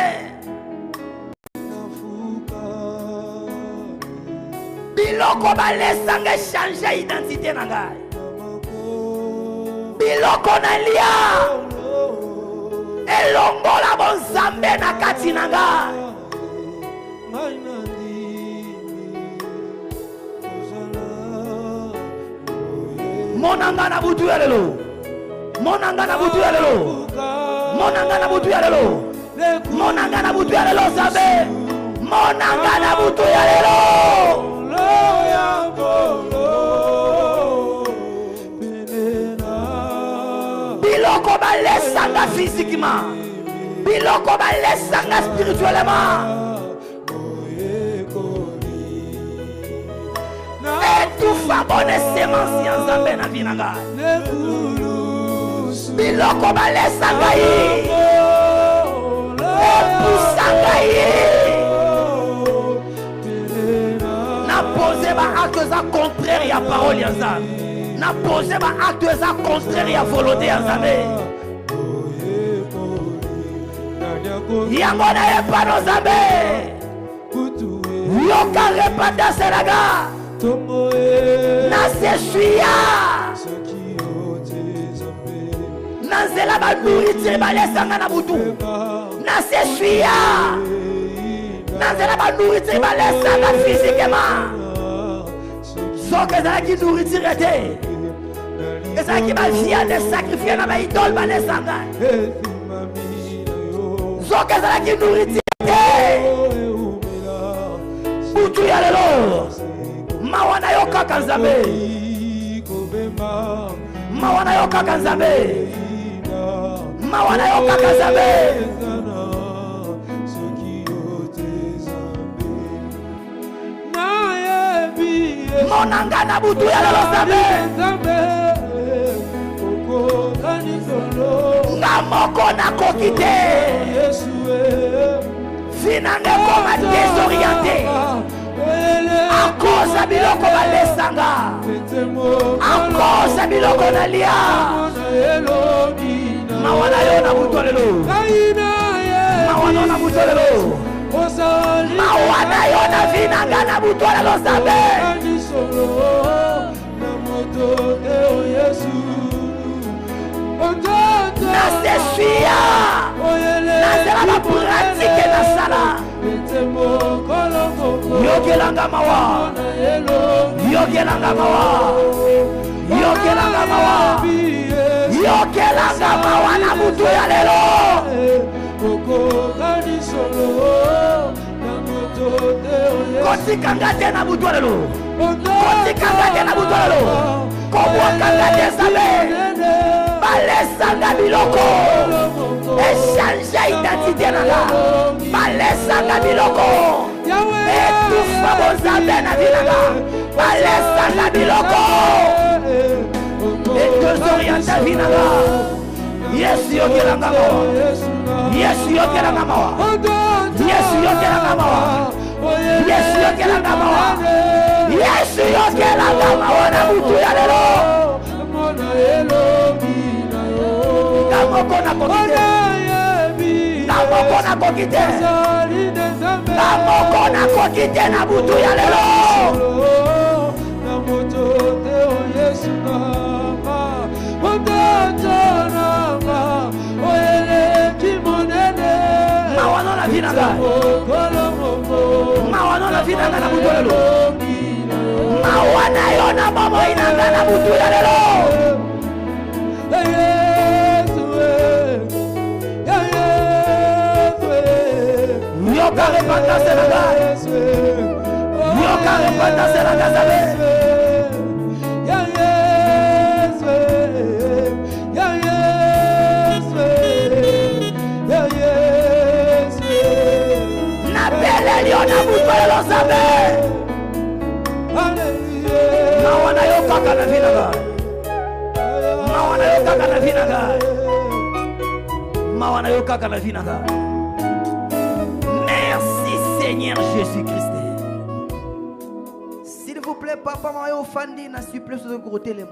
B: Biloko balesanga changer identité na ngai. Biloko na lia. Elongola bon Nzambe na kati na ngai. Monanga na butu ya lelo. Monanga na butu ya lelo. Monanga na butu ya lelo. Monanga na butu ya lelo Nzambe. Monanga na butu ya lelo. Biloko balesanga physiquement. Biloko balesanga spirituellement. Étouffa bonne semence ya Nzambe na vie na ngai. Biloko balesanga yi. Epusanga yi. Na pose ba acte za contraire ya parole ya Nzambe. Na pose ba acte za contraire ya volonté ya Nzambe. yango na yepano Nzambe yoka repentance nanga nasesuya nanzela banouritire balesanga na butu nasesuya nanzela banouritire balesanga physiquement soki ezalaki nourriture te ezalaki baviande sacrifie na baidole balesanga soki ezalaki nourriture te butu ya lelo mawa na yo kaka Nzambe mawa na yo kaka Nzambe mawa na yo kaka Nzambe monanga na butu ya lelo Nzambe nga moko nakoki te vinanga ekoma désorienté a cause ya biloko balesanga a cause ya biloko nalia mawa na yo na butu lelo mawa na yo na butu lelo mawa na yo na vinanga na butu lelo Nzambe nasesuya nazela bapratike na sala yokelanga mawa yokelanga mawa yokelanga mawa yokelanga mawa na butu ya lelo kotikanga te na butu lelo kotikanga te na butu lelo kobwakanga te Nzambe balesanga biloko échange identité nanga balesanga biloko etufa bonzambe na vinanga balesanga biloko edésorienta vinanga Yesu yokelanga mawa Yesu yokelanga mawa Yesu yokelanga mawa Yesu yokelanga mawa Yesu yokelanga mawa na butu ya lelo namoko nakokite namoko nakokite namoko nakokite na butu ya lelo mawano na vinanga mawano na vinanga na butu ya lelo mawana yo na mamo inanga na butu ya lelo yoka repentance nanga yoka repentance nanga Nzambe napeleli yo na butu lelo Nzambe mawa na yo kaka na vinanga mawa na yo kaka na vinanga mawa na yo kaka na vinanga. Seigneur Jésus-Christ. S'il vous plaît, papa, maman, Fandi, n'a supplié sur le côté les mains.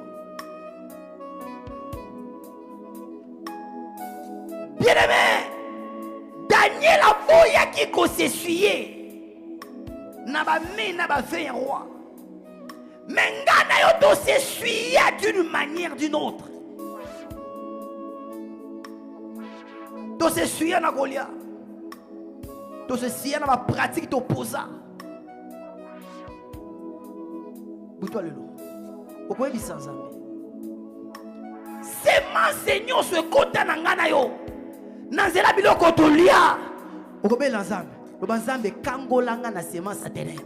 B: Bien-aimé, Daniel a voulu qui s'essuyer. N'a pas mis, n'a pas fait un roi. Mais Ngana yo s'essuyer d'une manière d'une autre. To s'essuyer na Goliath. To s'essuyer dans ma pratique d'opposant. Bouto lelo. Okoye bisanzambe. C'est m'enseignant ce côté na ngana yo. Nanzela biloko tolia. Okobe lanzambe. Loba nzambe kangolanga na semence ténèbres.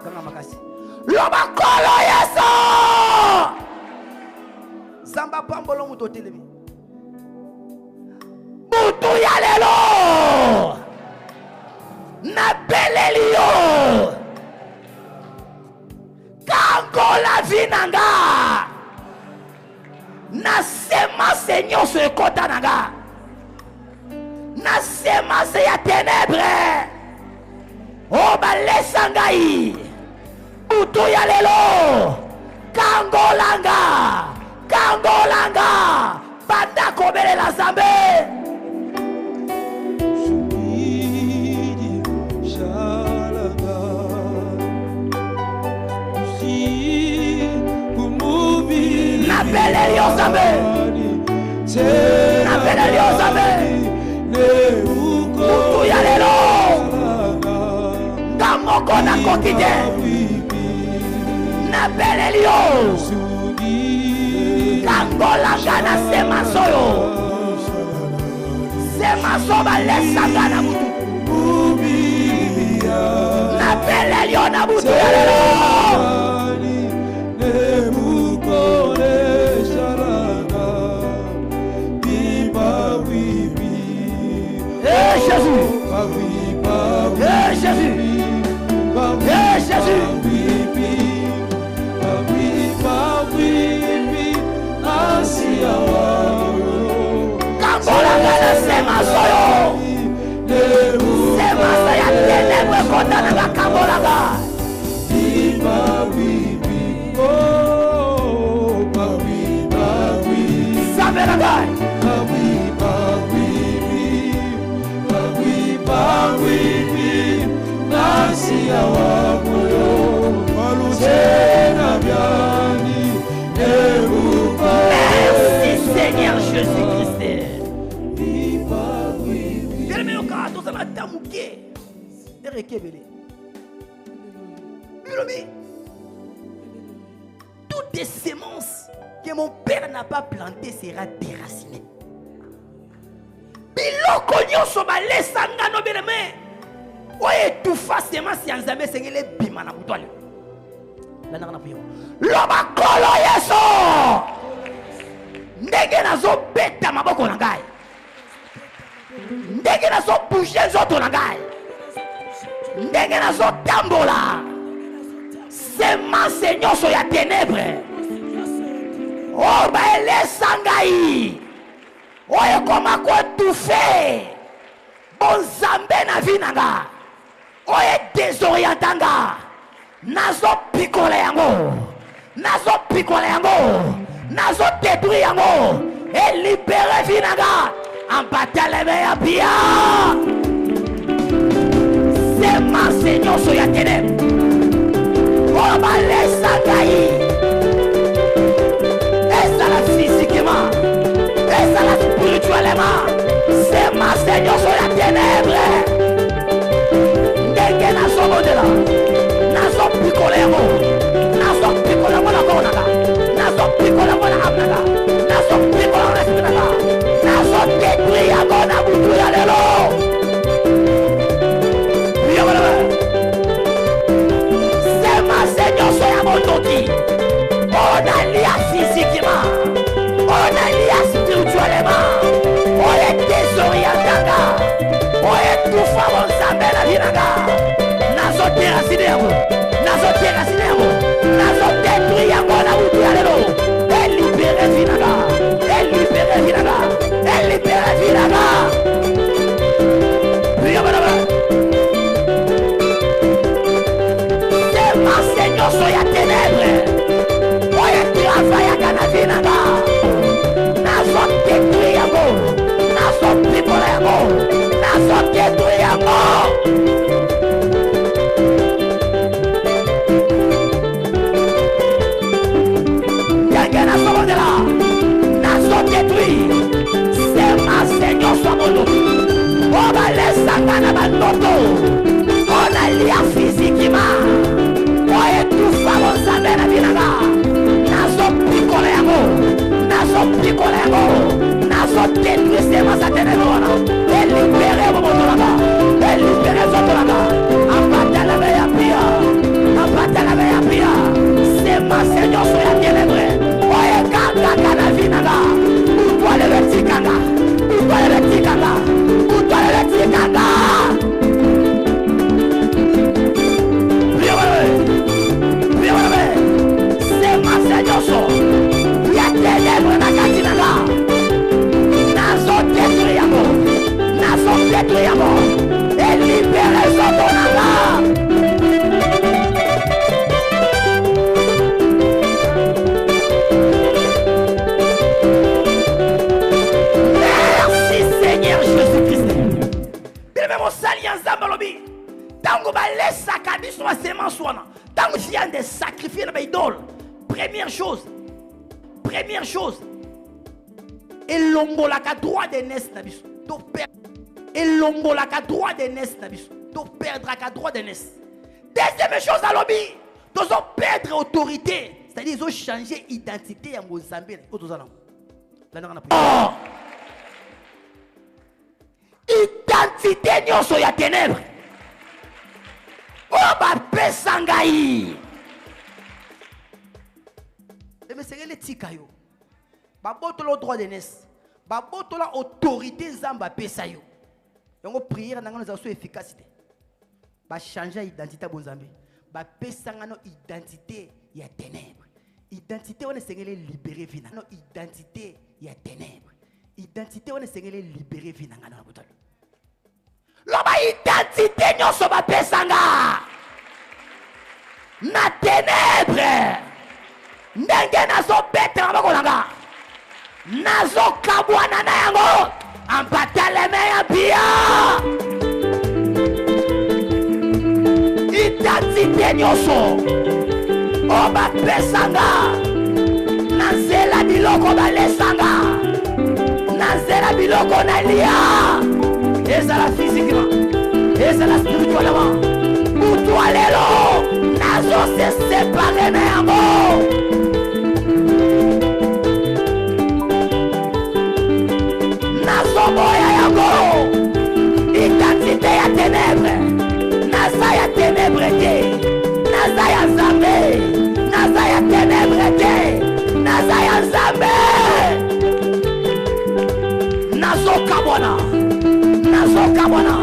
B: Kanga makasi. Loba kolo yeso. Zamba pambolo muto telemi. Butu ya lelo. Na belelio. Kangola vinanga. Na semence nyonso ekota nanga. Na semence ya ténèbres. O balesa ngai. Butu ya lelo. Kangolanga. Kangolanga. Banda kobelela Nzambe. N'appelle Elio Zambé. N'appelle Elio Zambé. Mutu ya lelo. Ngamoko na kokite. N'appelle Elio. Kangola gana sema soyo. Sema soba lesa gana mutu. N'appelle Elio na mutu ya lelo. Jésus. Jésus. Jésus. Kangola gana sema soyo. Sema saya tenebwe kota na kangola ga. Sabela gai. Merci Seigneur Jésus-Christ. Toutes les semences que mon père n'a pas plantées sera déracinées. Biloko nyonso balesanga no beleme. Oye tout facilement si anzambe sengele bima na mutwale. Lana na piyo. Loba kolo yeso. Ndenge nazo beta maboko na ngai. Ndenge nazo bouger nzoto na ngai. Ndenge nazo tambola. Semence nyonso ya ténèbres. Oh baelesa ngai. Oye koma ko touffé. Bonzambe na vinanga. Oye désorientanga. Nazo picole yango. Nazo picole yango. Nazo détruire yango. Et libérer vinanga. En bataille ya pia. C'est ma seigneur so ya ténèbres. Oh balesa ngai. Et ça la physiquement. Et ça la spirituellement. C'est ma seigneur sur la ténèbre. Ndenge nazo modela. Nazo picolemo. Nazo picolemo na konaga. Nazo picolemo na amnaga. Nazo picolemo na spinaga. Nazo détruire ya kona butu ya lelo. C'est ma seigneur sur ya mondoti. On a lié physiquement. On a lié spirituellement. On est désorientanga. On est tout fort ensemble la vinaga. Nazo terracine yango. Nazo terracine yango. Nazo détruire yango na butu ya lelo. Et libérer vinaga. Et libérer vinaga. Et libérer vinaga. C'est ma seigneur sur ya ténèbres. On est travail à gana vinaga. Nazo détruire yango. Nazo picoler yango. Nazo détruire yango. Yanga nazo modela. Nazo détruire. C'est ma seigneur sur mon dos. On va laisser gana bandoto. On a lié physiquement. On est tout fort ensemble la vinaga. Nazo picoler yango. Nazo picoler yango. Nazo détruire c'est ma ténèbre. Et libérer mon motoraga. Et libérer zotoraga. En bataille la veille à pia. En bataille la veille à pia. C'est ma seigneur sur la ténèbre. Oye kaka kana vinaga. Utoa le vertikanga. Utoa le vertikanga. Utoa le vertikanga. C'est ma seigneur sur. Ya ténèbre na katinaga. Nazo détruire yango. Nazo détruire yango. Et libérer zotonaga. Merci Seigneur Jésus-Christ. Bien même au salian zambalobi. Tango ba lesa kabiso semence wana. Tango vient de sacrifier na idole. Première chose. première chose, elongolaka droit de nes na biso. Elongolaka droit de nes na biso. To perdre droit de nes. Deuxième chose à l'obéir, nous allons perdre autorité. C'est-à-dire, ils ont changé l'identité à Mozambique. Oh! Identité nyonso ya ténèbres. Oh, ba pesangai. Mais c'est le tikayo. Ba botola droit de nes. Ba botola autorité zamba pesayo. Yango prière na ngana za so efficacité. Ba changer l'identité à Mozambique. Ba pesangano identité ya ténèbres. Identité on est libéré vina. Non identité ya ténèbres. Identité on est libéré vina ngana botalo. Loba identité nyonso ba pesanga. Na ténèbres. Ndenge nazo betra bakolanga. Nazo kabwana na yango. Ampataleme ya bia. Identité nyonso. Oba pesanga. Nazela biloko balesanga. Nazela biloko nalia. Ezala physiquement. Ezala spirituellement. Pour toi lelo. Nazo se séparer na yango. Nazo boya yango. Identité ya ténèbres. Naza ya ténèbres te. Naza ya Nzambe. Naza ya ténèbres te. Naza ya Nzambe. Nazo kabona. Nazo kabona.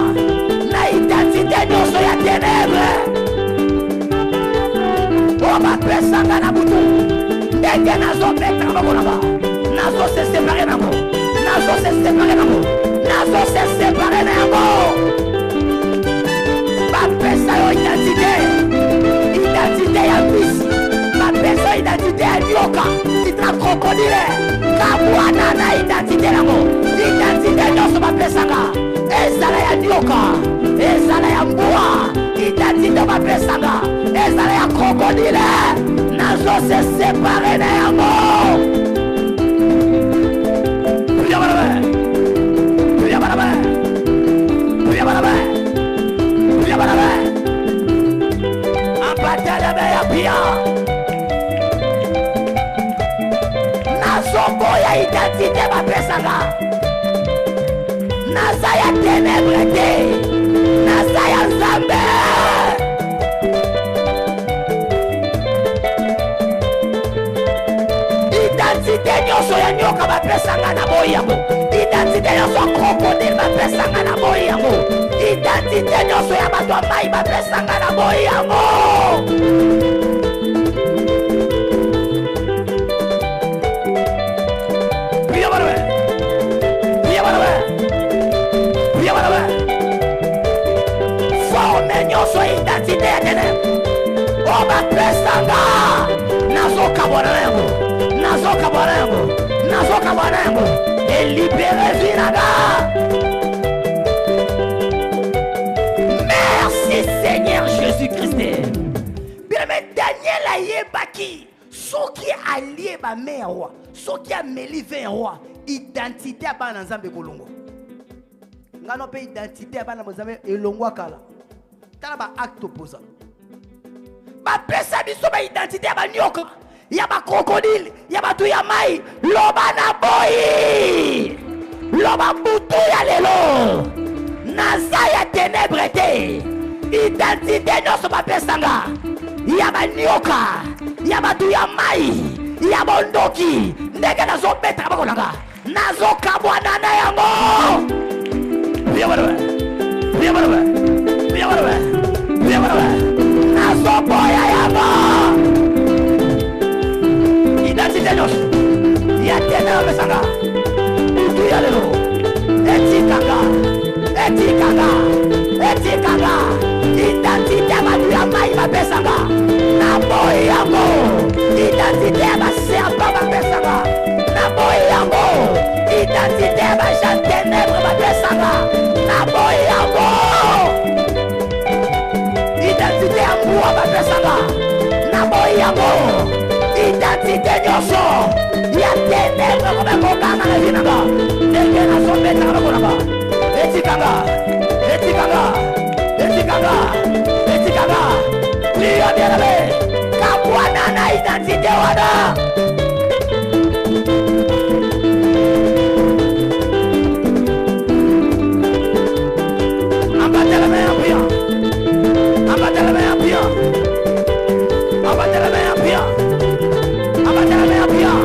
B: Na identité nyonso ya ténèbres. Oba pesanga na butu. Ndenge nazo betra bakolanga. Nazo se séparer nango. Nazo se séparer nango. Nazo se séparer nango. Ba pesa yo identité. Identité ya fils. Ba pesa identité ya nyoka. Titra crocodile. Kabwana na identité nango. Identité nyonso ba pesanga. Ezala ya nyoka. Ezala ya mbwa. Identité ba pesanga. Ezala ya crocodile. Nazo se séparer nango. Nazoboya identité bapesanga. Naza ya ténèbres te. Naza ya Nzambe. Identité nyonso ya nyoka bapesanga na boyi yango. Identité nyonso crocodile bapesanga na boyi yango. Identité nyonso ya bato ya mai bapesanga na boyi yango. Forme nyonso identité ya ténèbres. Oba pesanga. Nazo kabwana yango. Nazo kabwana yango. Nazo kabwana yango. Et libéré vinaga. Merci Seigneur Jésus-Christ. Bien mais Daniel a yebaki. Ce qui est allié ba mère roi. Ce qui a mêlé vin roi. Identité à bana Nzambe kolongo. Ngano pe identité à bana Nzambe elongwa kala. Tala ba acte opposant. Ba pesa biso ba identité à ba nyoka. Ya ba crocodile, ya ba tu ya mai, loba na boyi. Loba butu ya lelo. Naza ya ténèbres te. Identité nyonso ba pesanga. Ya ba nyoka, ya ba tu ya mai, ya bondoki. Ndenge nazo betra bakolanga. Nazo kabwana na yango. Bien voilà. Bien voilà. Bien voilà. Bien voilà. Nazo boya yango. Identité nyonso ya ténèbres sanga. Butu ya lelo. Etikanga. Etikanga. Etikanga. Identité batu ya mai bapesanga. Na boyi yango. Identité ba serpent bapesanga. Na boyi yango. Identité ba gens ténèbres bapesanga. Na boyi yango. Identité ya mbwa bapesanga. Na boyi yango. Identité nyonso ya Etikanga, Etikanga, Etikanga, Etikanga. Priez bien-aimé. Kabwana na identité wana. Abattez la main en priant. Abattez la main en priant. Abattez la main en priant. Abattez la main en priant.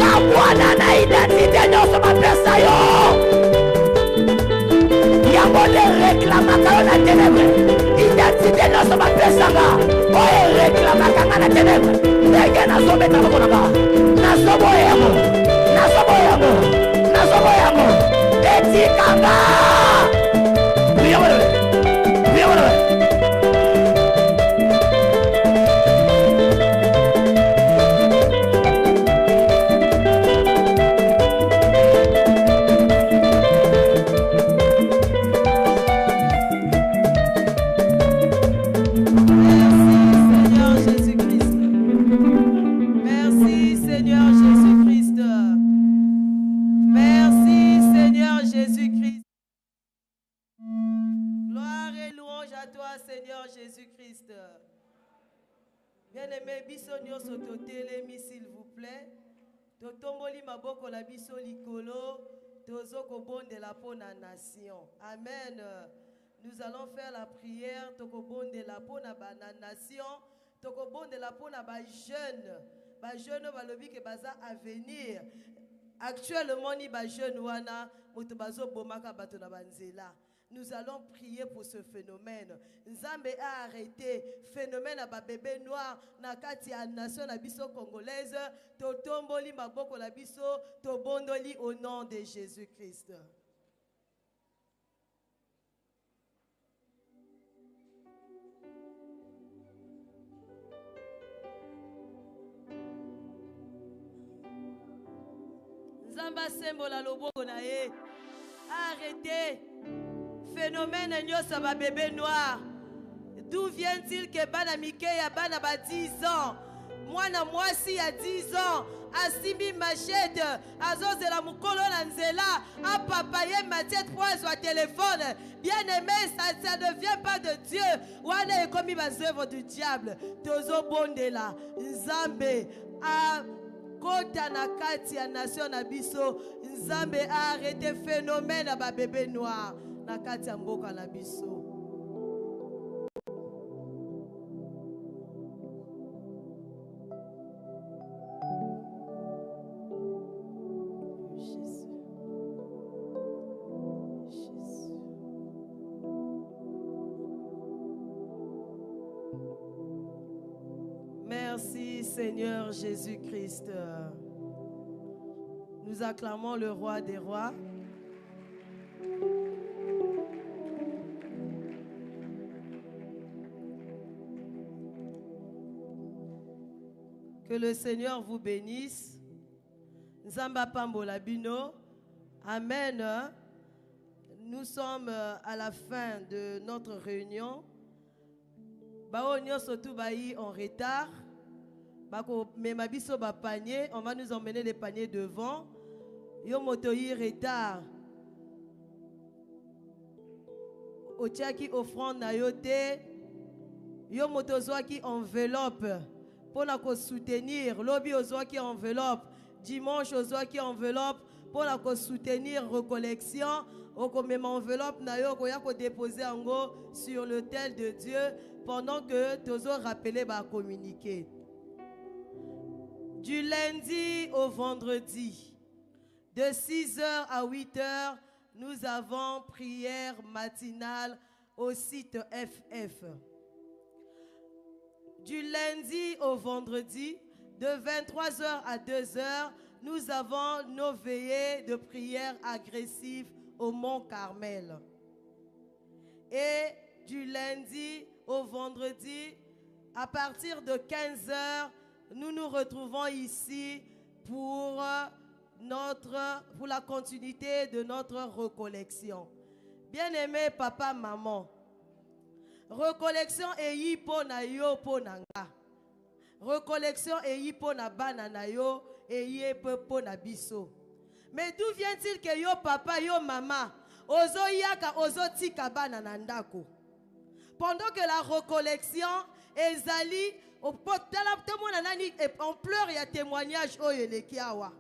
B: Kabwana na identité dans ce matin yo. Yambo le réclame quand on a ténèbres. Identité dans ce matin sanga. Oye réclame quand on a ténèbres. Nege na sobe ta boko naba. Na sobo yamo. Na sobo yamo. Na sobo yamo. Etikanga. Priez-moi.
A: Bien-aimé, biso nyonso totelemi s'il vous plaît. Totomboli maboko la biso likolo, tozo kobondela po na nation. Amen. Nous allons faire la prière, tokobondela po na ba nation, tokobondela po na ba jeune. Ba jeune balobi ke baza avenir. Actuellement ni ba jeune wana moto bazo bomaka bato na banzela. Nous allons prier pour ce phénomène. Nzambe a arrêté phénomène à bébé noir na kati ya nation na biso congolaise. To tomboli maboko la biso, to bondoli au nom de Jésus-Christ. Nzamba sembola loboko na ye. Arrêtez. Phénomène nyosa ba bébé noir. D'où vient-il que bana mike ya bana ba 10 ans? Mwana mwasi ya 10 ans asimbi machette azozela mukolo na nzela a papaye machette pour azwa téléphone. Bien-aimé, ça ne vient pas de Dieu. Wana ekomi ba œuvre du diable. Tozo bondela Nzambe a kota na kati ya nation na biso. Nzambe a arrêté phénomène ba bébé noir. Na kati ya mboka na biso. Merci Seigneur Jésus-Christ. Nous acclamons le roi des rois. Que le Seigneur vous bénisse. Nzamba pambola bino. Amen. Nous sommes à la fin de notre réunion. Bao nyoso tu bayi en retard. Bako mema biso ba panier, on va nous emmener les paniers devant. Yo motoyi retard. Otiaki offrande na yote. Yo motozwaki enveloppe. Pour la soutenir, lobby ozwaki enveloppe, dimanche ozwaki enveloppe, pour la soutenir recollection, okomem enveloppe na yo koya ko déposer ango sur l'autel de Dieu pendant que tozo rappeler ba communiquer. Du lundi au vendredi, de 6h à 8h, nous avons prière matinale au site FF. Du lundi au vendredi, de 23h à 2h, nous avons nos veillées de prière agressive au Mont Carmel. Et du lundi au vendredi, à partir de 15h, nous nous retrouvons ici pour la continuité de notre recollection. Bien-aimé papa, maman, recollection eyi po na yo po na nga. Recollection eyi po na bana na yo eyi po na biso. Mais d'où vient-il que yo papa, yo maman, ozo yaka ozo tika bana na ndako. Pendant que la recollection ezali on pleure ya témoignage oyo eleki awa.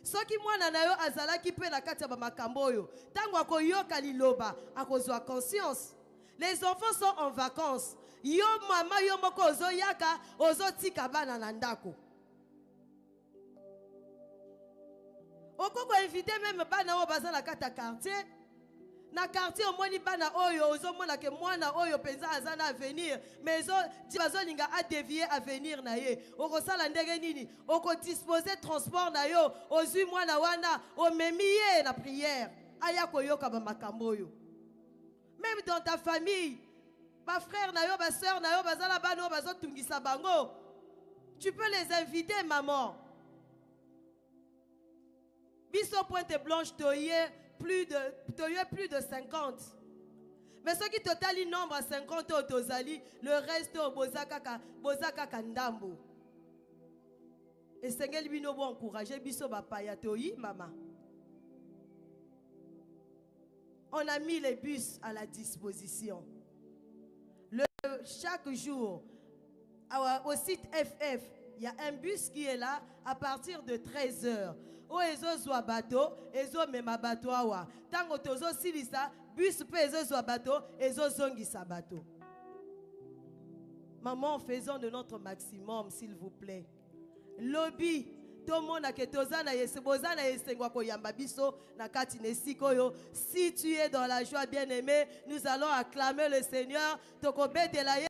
A: Soki mwana na yo azalaki pe na kati ya makambo oyo, tango akoyoka liloba akozwa conscience. Les enfants sont en vacances. Yo mama yo moko ozo yaka ozo tika bana na ndako. Okoko invité même bana o baza na kata quartier. Na quartier au moni bana oyo ozo mona ke mwana oyo penza azana avenir mais bazo linga a dévier avenir na ye. Oko sala ndenge nini? Oko disposer transport na yo ozui mwana wana o memiye na prière. Aya koyoka ba makambo yo. Même dans ta famille, ma frère na yo, ma soeur na yo, bazala bano bazo tungisa bango. Tu peux les inviter maman. Biso Pointe Blanche toye plus de 50. Mais ceux qui totali nombre à 50 au tozali, le reste au bozaka kandambo. Et Seigneur lui nous encourager biso bapaya toyi maman. On a mis les bus à la disposition. Chaque jour, au site FF, il y a un bus qui est là à partir de 13h. O ezo zwa bateau, ezo mema bateau awa. Tango tozo silisa, bus pe ezo zwa bateau, ezo zongisa bateau. Maman, faisons de notre maximum, s'il vous plaît. Lobby, tout le monde a que tozana yesebozana yesengwa ko yamba biso na kati nesiko yo. Si tu es dans la joie bien-aimée, nous allons acclamer le Seigneur. Tokobete la